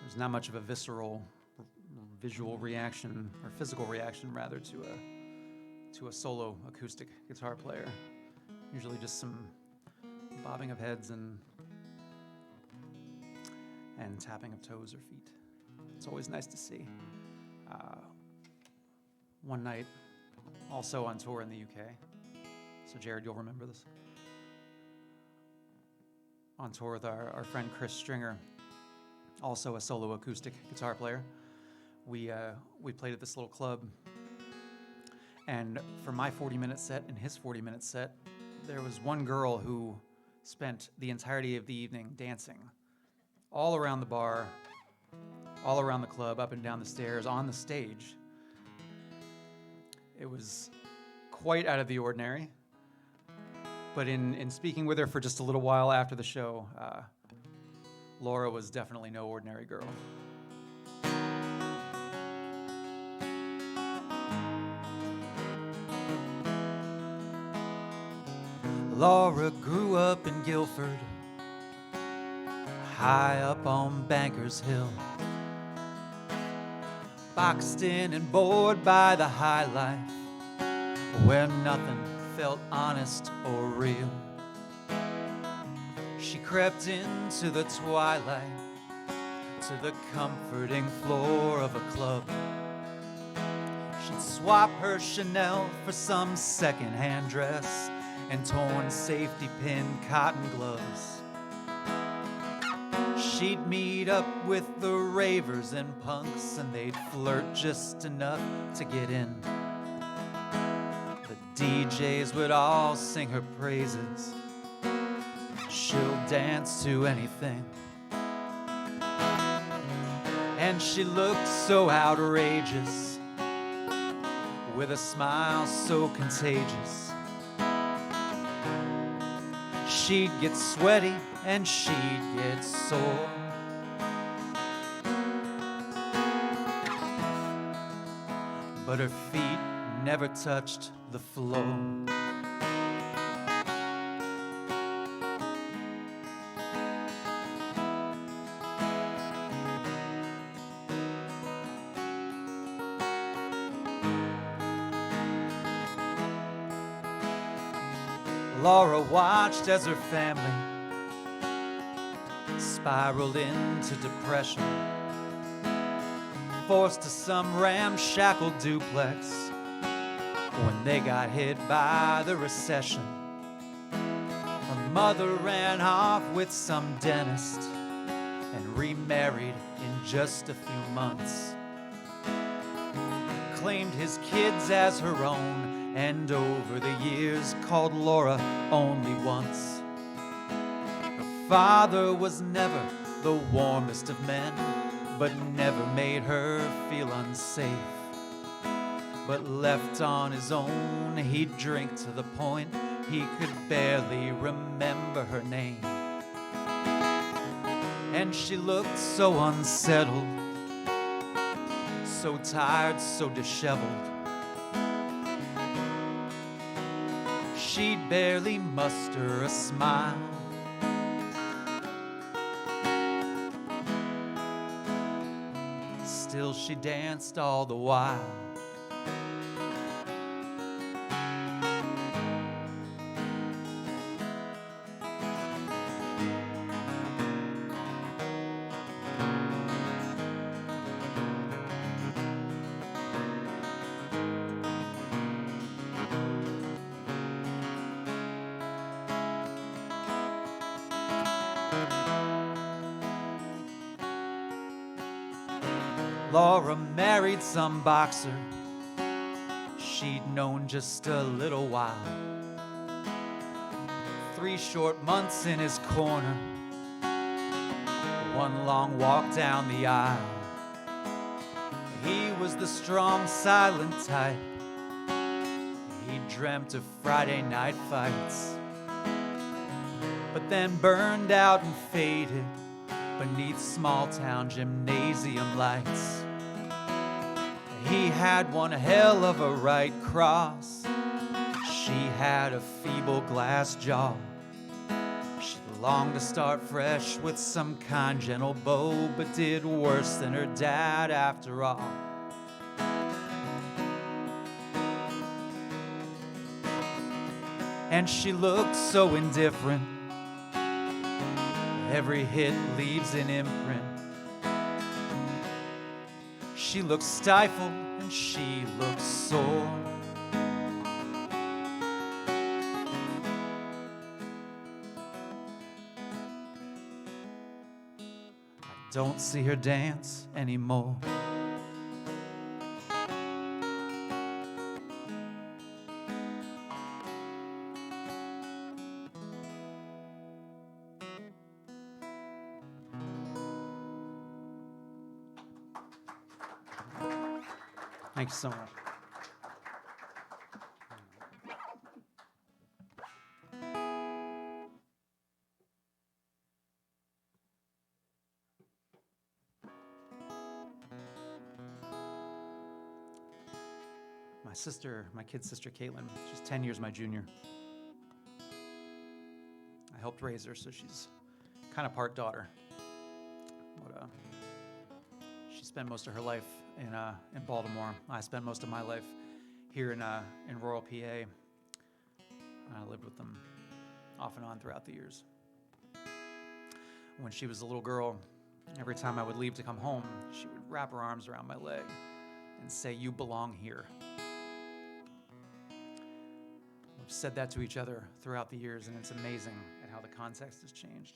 there's not much of a visual reaction, or physical reaction rather, to a solo acoustic guitar player. Usually just some bobbing of heads and tapping of toes or feet. It's always nice to see. One night, also on tour in the UK, so Jared, you'll remember this, on tour with our friend Chris Stringer, also a solo acoustic guitar player. We played at this little club, and for my 40-minute set and his 40-minute set, there was one girl who spent the entirety of the evening dancing all around the bar, all around the club, up and down the stairs, on the stage. It was quite out of the ordinary, but in speaking with her for just a little while after the show, Laura was definitely no ordinary girl. Laura grew up in Guilford, high up on Bankers Hill, boxed in and bored by the high life, where nothing felt honest or real. She crept into the twilight, to the comforting floor of a club. She'd swap her Chanel for some second-hand dress and torn safety pin cotton gloves. She'd meet up with the ravers and punks, and they'd flirt just enough to get in. The DJs would all sing her praises. She'll dance to anything. And she looked so outrageous, with a smile so contagious. She'd get sweaty and she'd get sore. But her feet never touched the floor. Laura watched as her family spiraled into depression, forced to some ramshackle duplex when they got hit by the recession. Her mother ran off with some dentist and remarried in just a few months, claimed his kids as her own, and over the years called Laura only once. Her father was never the warmest of men, but never made her feel unsafe. But left on his own, he'd drink to the point he could barely remember her name. And she looked so unsettled, so tired, so disheveled. She'd barely muster a smile. Still she danced all the while. Laura married some boxer she'd known just a little while. 3 short months in his corner, 1 long walk down the aisle. He was the strong, silent type. He dreamt of Friday night fights, but then burned out and faded beneath small-town gymnasium lights. He had one hell of a right cross. She had a feeble glass jaw. She Longed to start fresh with some kind, gentle beau, but did worse than her dad after all. And she looked so indifferent. Every hit leaves an imprint. She looked stifled and she looked sore. I don't see her dance anymore. Thank you so much. My kid's sister, Caitlin, she's 10 years my junior. I helped raise her, so she's kind of part daughter. But she spent most of her life in Baltimore. I spent most of my life here in rural PA. I lived with them off and on throughout the years. When she was a little girl, every time I would leave to come home, she would wrap her arms around my leg and say, "You belong here." We've said that to each other throughout the years, and it's amazing at how the context has changed.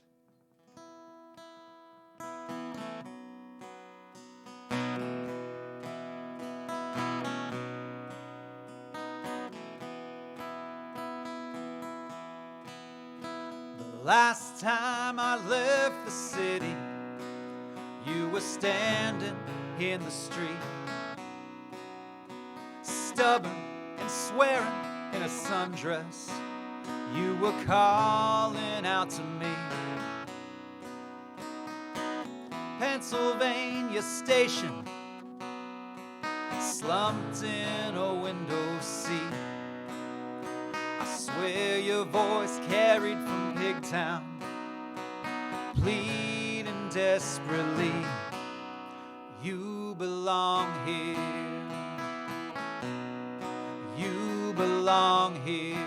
The last time I left the city, you were standing in the street, stubborn and swearing in a sundress. You were calling out to me. Pennsylvania Station, slumped in a window seat. I swear your voice carried from Pigtown, pleading desperately. You belong here. You belong here.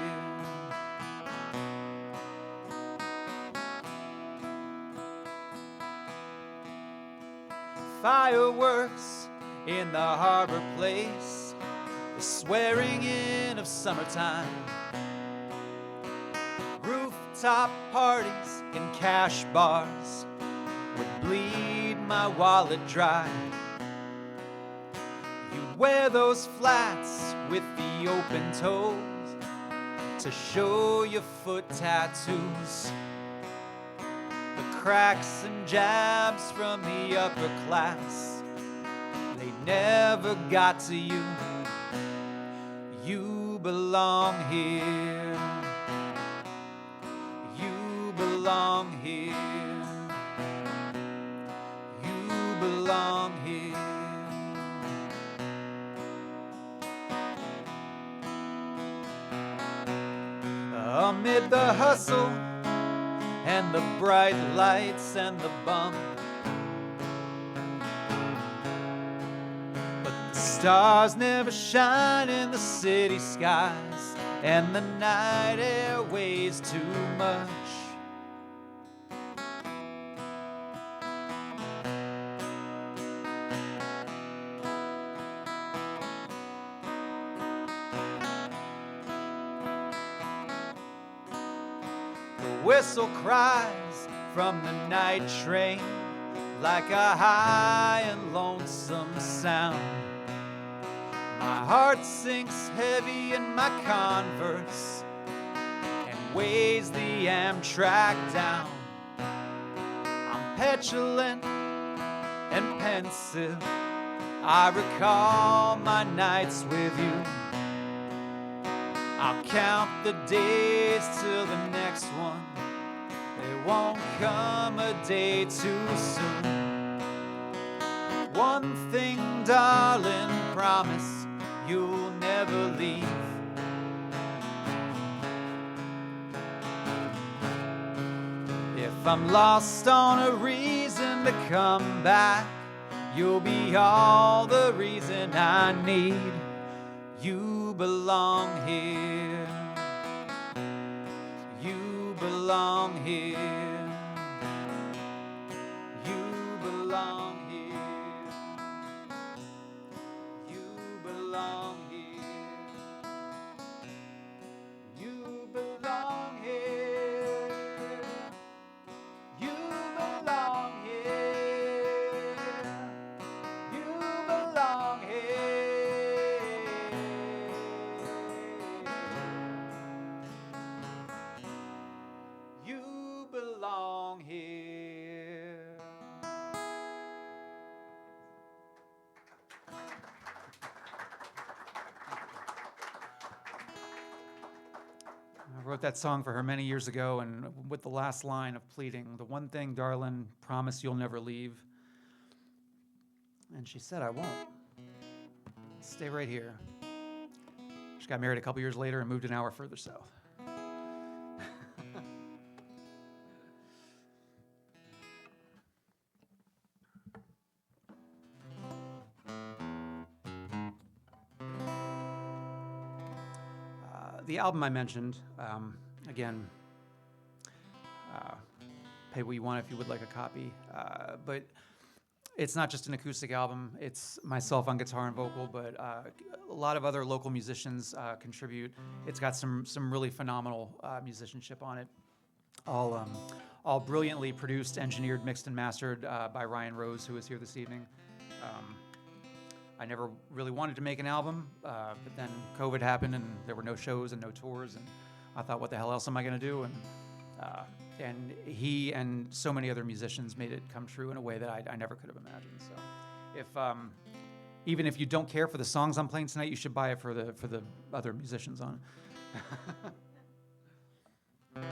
Fireworks in the harbor place, the swearing in of summertime, rooftop parties in cash bars would bleed my wallet dry. You'd wear those flats with the open toes to show your foot tattoos. The cracks and jabs from the upper class, they never got to you. You belong here. You belong here. You belong here. Amid the hustle and the bright lights and the bump, but the stars never shine in the city skies, and the night air weighs too much. Whistle cries from the night train like a high and lonesome sound. My heart sinks heavy in my Converse and weighs the Amtrak down. I'm petulant and pensive. I recall my nights with you. I'll count the days till the next one. They won't come a day too soon. One thing, darling, promise you'll never leave. If I'm lost on a reason to come back, you'll be all the reason I need. You belong here. You belong here. You belong here. You belong here. You belong here. You belong here. You belong here. You belong here. I wrote that song for her many years ago, and with the last line of pleading, "The one thing, darling, promise you'll never leave." And she said, "I won't. Stay right here." She got married a couple years later and moved an hour further south. The album I mentioned, again, pay what you want if you would like a copy, but it's not just an acoustic album. It's myself on guitar and vocal, but a lot of other local musicians contribute. It's got some really phenomenal musicianship on it. All brilliantly produced, engineered, mixed, and mastered by Ryan Rose, who is here this evening. I never really wanted to make an album, but then COVID happened and there were no shows and no tours, and I thought, what the hell else am I going to do? And he and so many other musicians made it come true in a way that I never could have imagined. So, even if you don't care for the songs I'm playing tonight, you should buy it for the other musicians on it.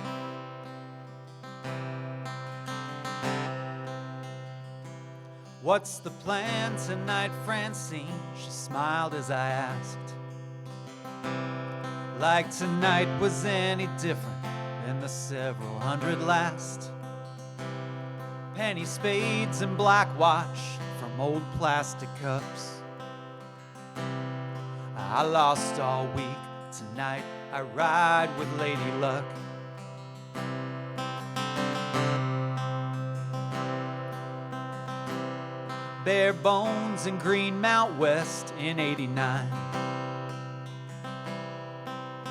"What's the plan tonight, Francine?" She smiled as I asked. Like tonight was any different than the several hundred last. Penny spades and black watch from old plastic cups. I lost all week. Tonight I ride with Lady Luck. Bare bones in Greenmount West in '89.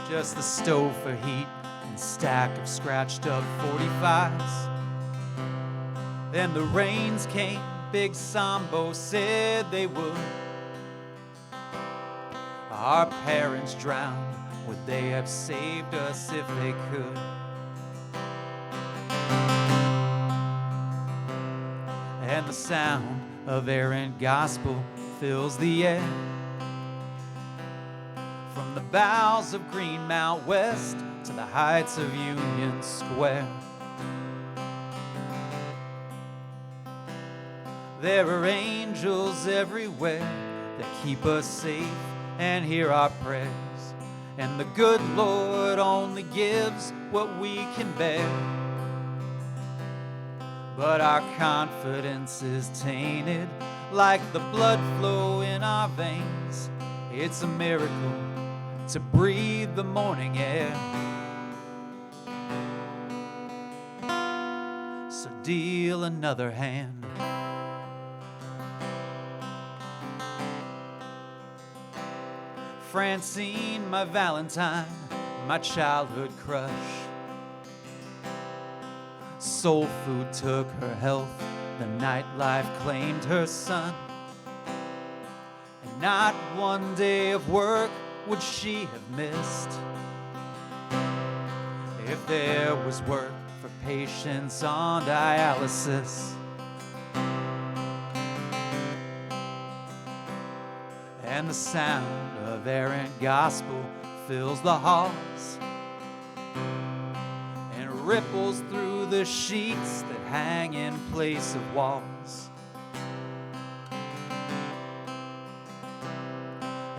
Just the stove for heat and stack of scratched up 45s. Then the rains came, Big Sambo said they would. Our parents drowned, would they have saved us if they could? And the sound of errant gospel fills the air. From the boughs of Greenmount West to the heights of Union Square. There are angels everywhere that keep us safe and hear our prayers. And the good Lord only gives what we can bear. But our confidence is tainted like the blood flow in our veins. It's a miracle to breathe the morning air. So deal another hand. Francine, my Valentine, my childhood crush. Soul food took her health, the nightlife claimed her son. And not one day of work would she have missed if there was work for patients on dialysis. And the sound of errant gospel fills the halls and ripples through the sheets that hang in place of walls.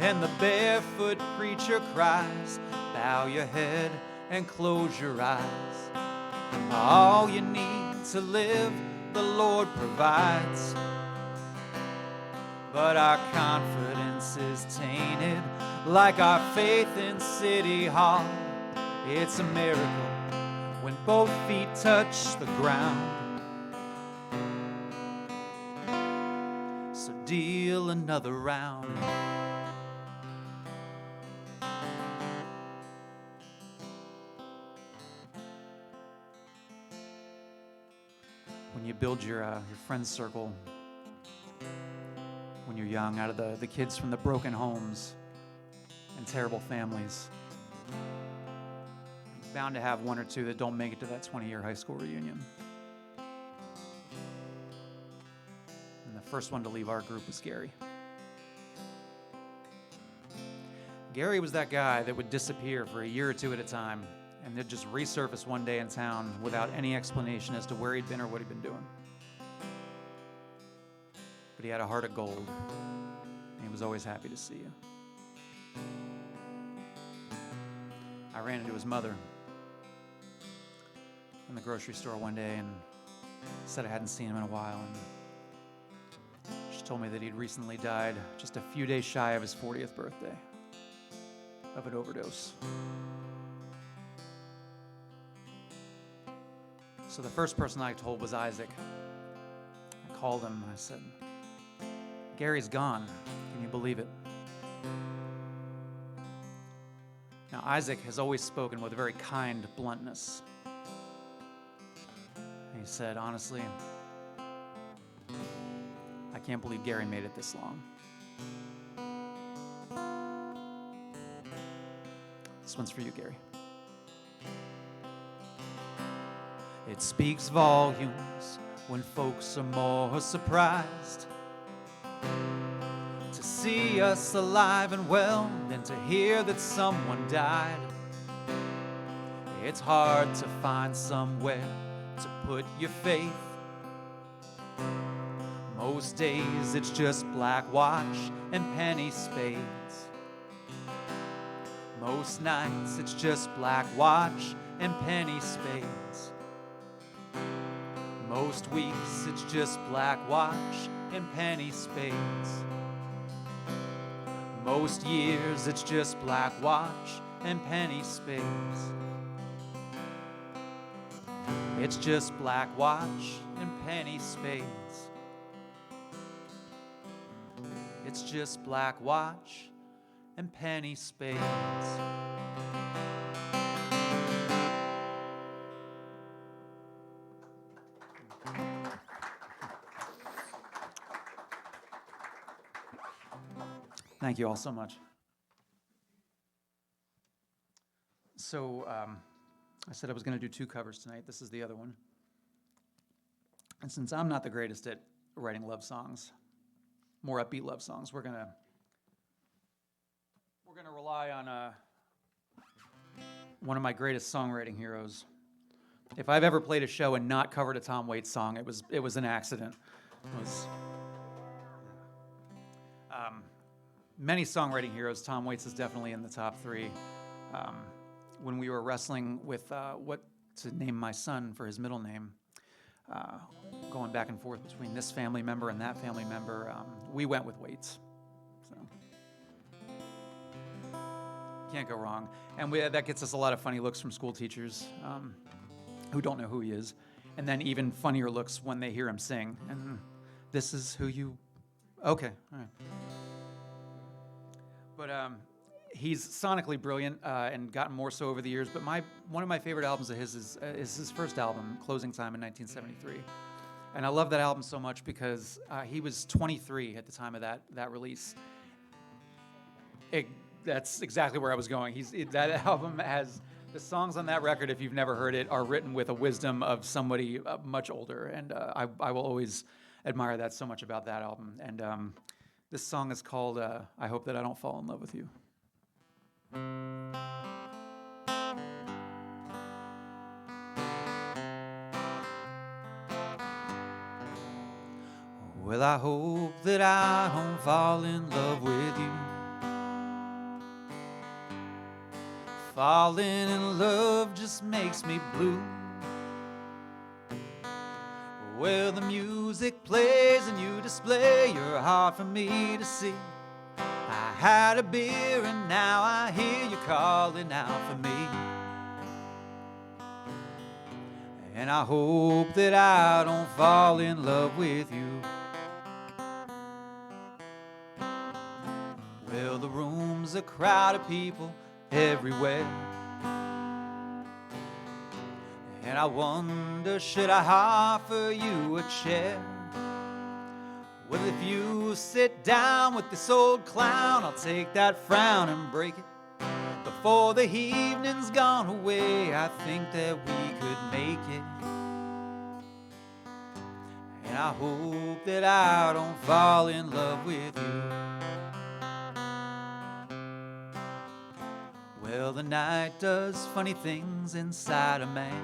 And the barefoot preacher cries, bow your head and close your eyes. All you need to live, the Lord provides. But our confidence is tainted, like our faith in City Hall. It's a miracle when both feet touch the ground. So deal another round. When you build your friend circle, when you're young, out of the kids from the broken homes and terrible families, you're bound to have one or two that don't make it to that 20-year high school reunion. And the first one to leave our group was Gary. Gary was that guy that would disappear for a year or two at a time, and they'd just resurface one day in town without any explanation as to where he'd been or what he'd been doing. But he had a heart of gold, and he was always happy to see you. I ran into his mother in the grocery store one day and said I hadn't seen him in a while, and she told me that he'd recently died just a few days shy of his 40th birthday of an overdose. So the first person I told was Isaac. I called him and I said, Gary's gone. Can you believe it? Now, Isaac has always spoken with a very kind bluntness. He said, honestly, I can't believe Gary made it this long. This one's for you, Gary. It speaks volumes when folks are more surprised to see us alive and well than to hear that someone died. It's hard to find somewhere to put your faith. Most days it's just black watch and penny spades. Most nights it's just black watch and penny spades. Most weeks it's just black watch and penny spades. Most years it's just black watch and penny spades. It's just black watch and penny spades. It's just black watch and penny spades. Thank you all so much. So I said I was going to do 2 covers tonight. This is the other one. And since I'm not the greatest at writing love songs, more upbeat love songs, we're gonna rely on one of my greatest songwriting heroes. If I've ever played a show and not covered a Tom Waits song, it was an accident. Many songwriting heroes, Tom Waits is definitely in the top 3. When we were wrestling with what to name my son for his middle name, going back and forth between this family member and that family member, we went with Waits. So can't go wrong. And that gets us a lot of funny looks from school teachers who don't know who he is, and then even funnier looks when they hear him sing. And this is who you... Okay, all right. But he's sonically brilliant and gotten more so over the years. But one of my favorite albums of his is his first album, Closing Time in 1973. And I love that album so much because he was 23 at the time of that release. That's exactly where I was going. That album has, the songs on that record, if you've never heard it, are written with a wisdom of somebody much older. And I will always admire that so much about that album. And this song is called I Hope That I Don't Fall in Love with You. Well, I hope that I don't fall in love with you. Falling in love just makes me blue. Well, the music plays and you display your heart for me to see. I had a beer and now I hear you calling out for me. And I hope that I don't fall in love with you. Well, the room's a crowd of people everywhere, and I wonder, should I offer you a chair? Well, if you sit down with this old clown, I'll take that frown and break it. Before the evening's gone away, I think that we could make it. And I hope that I don't fall in love with you. Well, the night does funny things inside a man.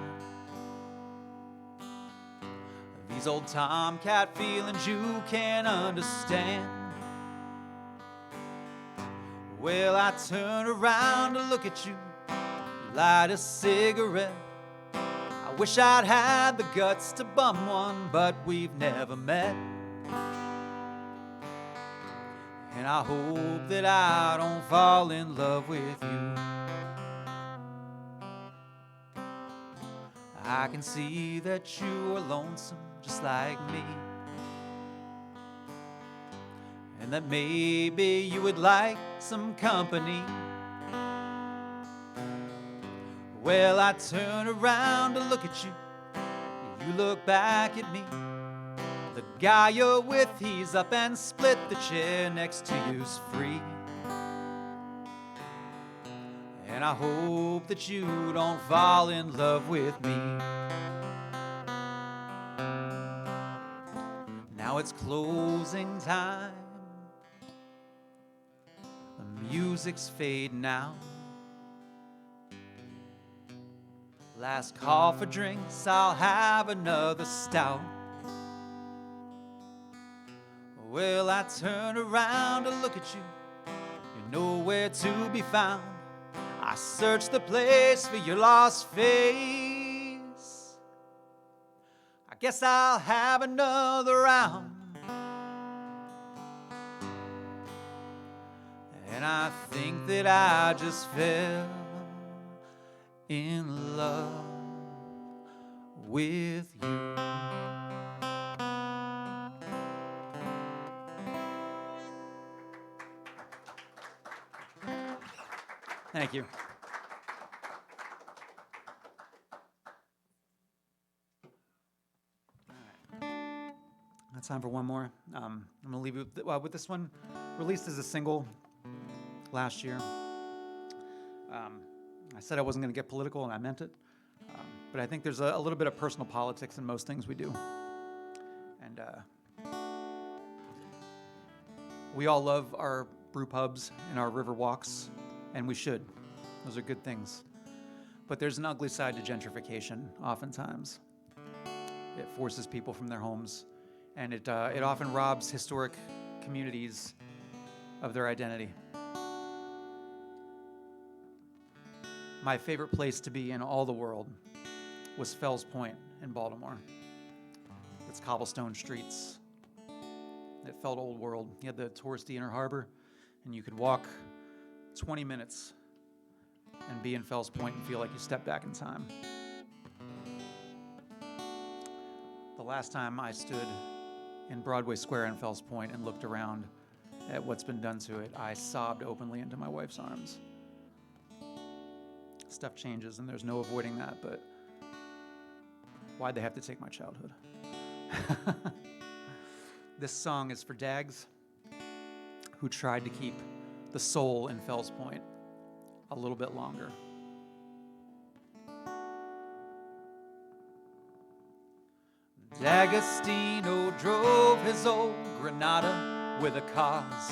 These old tomcat feelings you can't understand. Well, I turn around to look at you, light a cigarette. I wish I'd had the guts to bum one, but we've never met. And I hope that I don't fall in love with you. I can see that you are lonesome just like me, and that maybe you would like some company. Well, I turn around to look at you, you look back at me. The guy you're with, he's up and split. The chair next to you's free. And I hope that you don't fall in love with me. Now it's closing time. The music's fading out. Last call for drinks, I'll have another stout. Well, I turn around to look at you. You're nowhere to be found. I search the place for your lost face. I guess I'll have another round. And I think that I just fell in love with you. Thank you. All right. That's time for one more. I'm going to leave you with this one. Released as a single last year. I said I wasn't going to get political, and I meant it. But I think there's a little bit of personal politics in most things we do. And we all love our brew pubs and our river walks. And we should. Those are good things. But there's an ugly side to gentrification, oftentimes. It forces people from their homes, and it often robs historic communities of their identity. My favorite place to be in all the world was Fells Point in Baltimore. It's cobblestone streets. It felt old world. You had the touristy inner harbor, and you could walk 20 minutes and be in Fells Point and feel like you stepped back in time. The last time I stood in Broadway Square in Fells Point and looked around at what's been done to it, I sobbed openly into my wife's arms. Stuff changes and there's no avoiding that, but why'd they have to take my childhood? This song is for Dags, who tried to keep the soul in Fells Point a little bit longer. D'Agostino drove his old Granada with a cause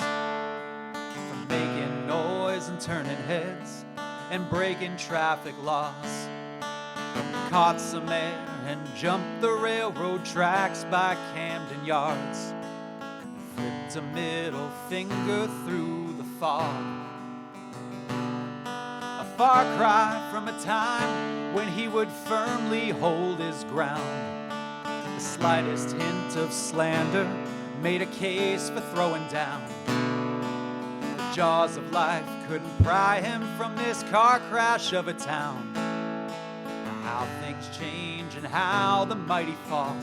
for making noise and turning heads and breaking traffic laws. Caught some air and jumped the railroad tracks by Camden Yards. Flipped a middle finger through the fog. A far cry from a time when he would firmly hold his ground. The slightest hint of slander made a case for throwing down. The jaws of life couldn't pry him from this car crash of a town. How things change and how the mighty fall.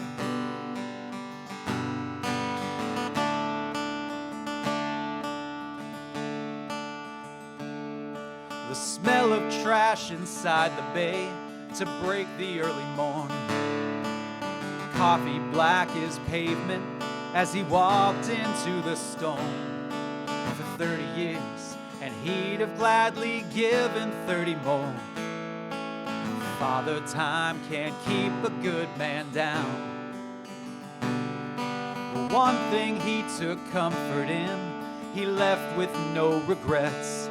The smell of trash inside the bay to break the early morn. Coffee black his pavement as he walked into the storm. For 30 years, and he'd have gladly given 30 more. Father Time can't keep a good man down. But one thing he took comfort in, he left with no regrets.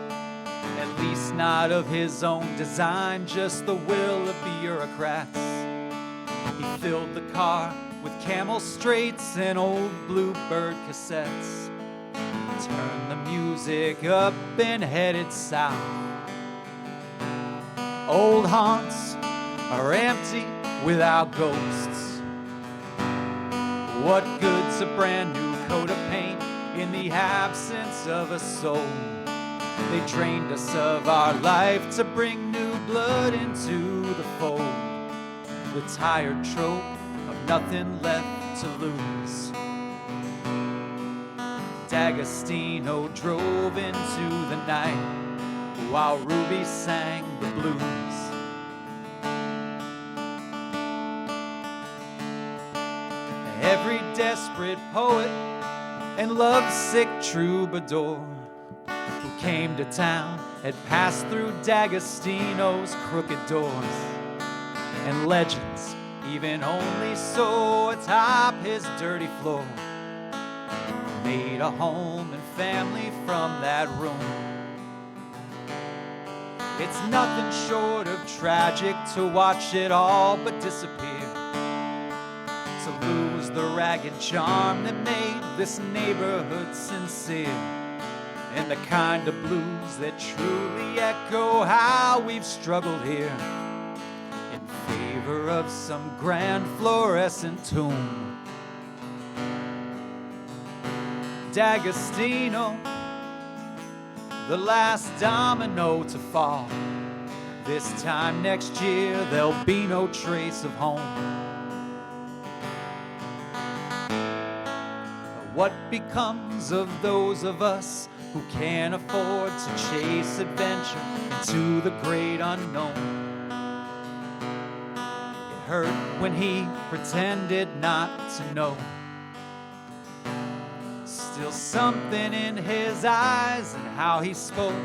At least not of his own design, just the will of bureaucrats. He filled the car with Camel Straights and old Bluebird cassettes. Turned the music up and headed south. Old haunts are empty without ghosts. What good's a brand new coat of paint in the absence of a soul? They drained us of our life to bring new blood into the fold. The tired trope of nothing left to lose. D'Agostino drove into the night while Ruby sang the blues. Every desperate poet and lovesick troubadour who came to town had passed through D'Agostino's crooked doors. And legends, even only so atop his dirty floor, made a home and family from that room. It's nothing short of tragic to watch it all but disappear, to lose the ragged charm that made this neighborhood sincere, and the kind of blues that truly echo how we've struggled here in favor of some grand fluorescent tomb. D'Agostino, the last domino to fall. This time next year there'll be no trace of home. What becomes of those of us who can't afford to chase adventure into the great unknown? It hurt when he pretended not to know. Still something in his eyes and how he spoke.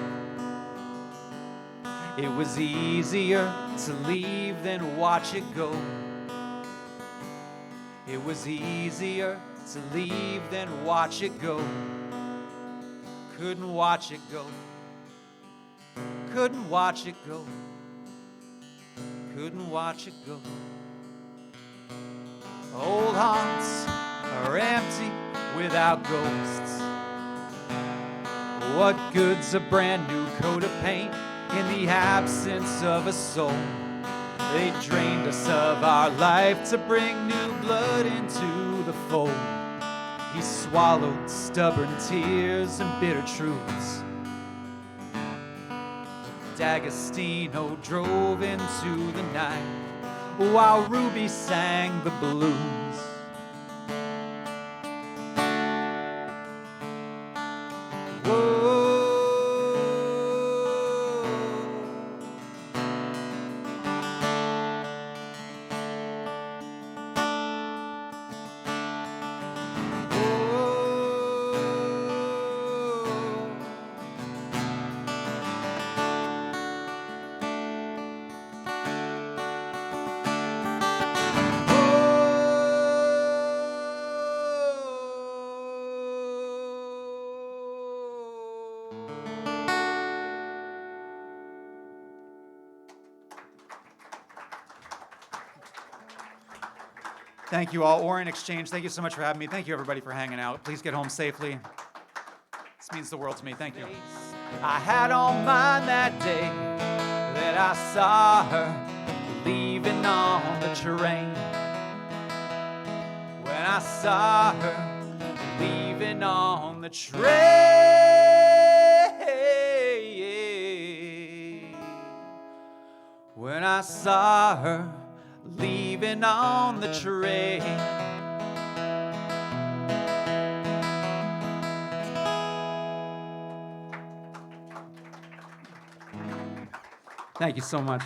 It was easier to leave than watch it go. It was easier to leave than watch it go. Couldn't watch it go. Couldn't watch it go. Couldn't watch it go. Old haunts are empty without ghosts. What good's a brand new coat of paint in the absence of a soul? They drained us of our life to bring new blood into the fold. He swallowed stubborn tears and bitter truths. D'Agostino drove into the night while Ruby sang the blues. Thank you all. Oren Exchange, thank you so much for having me. Thank you, everybody, for hanging out. Please get home safely. This means the world to me. Thank you. I had on mine that day that I saw her leaving on the train. I saw her leaving on the train. When I saw her leaving on the train. Thank you so much.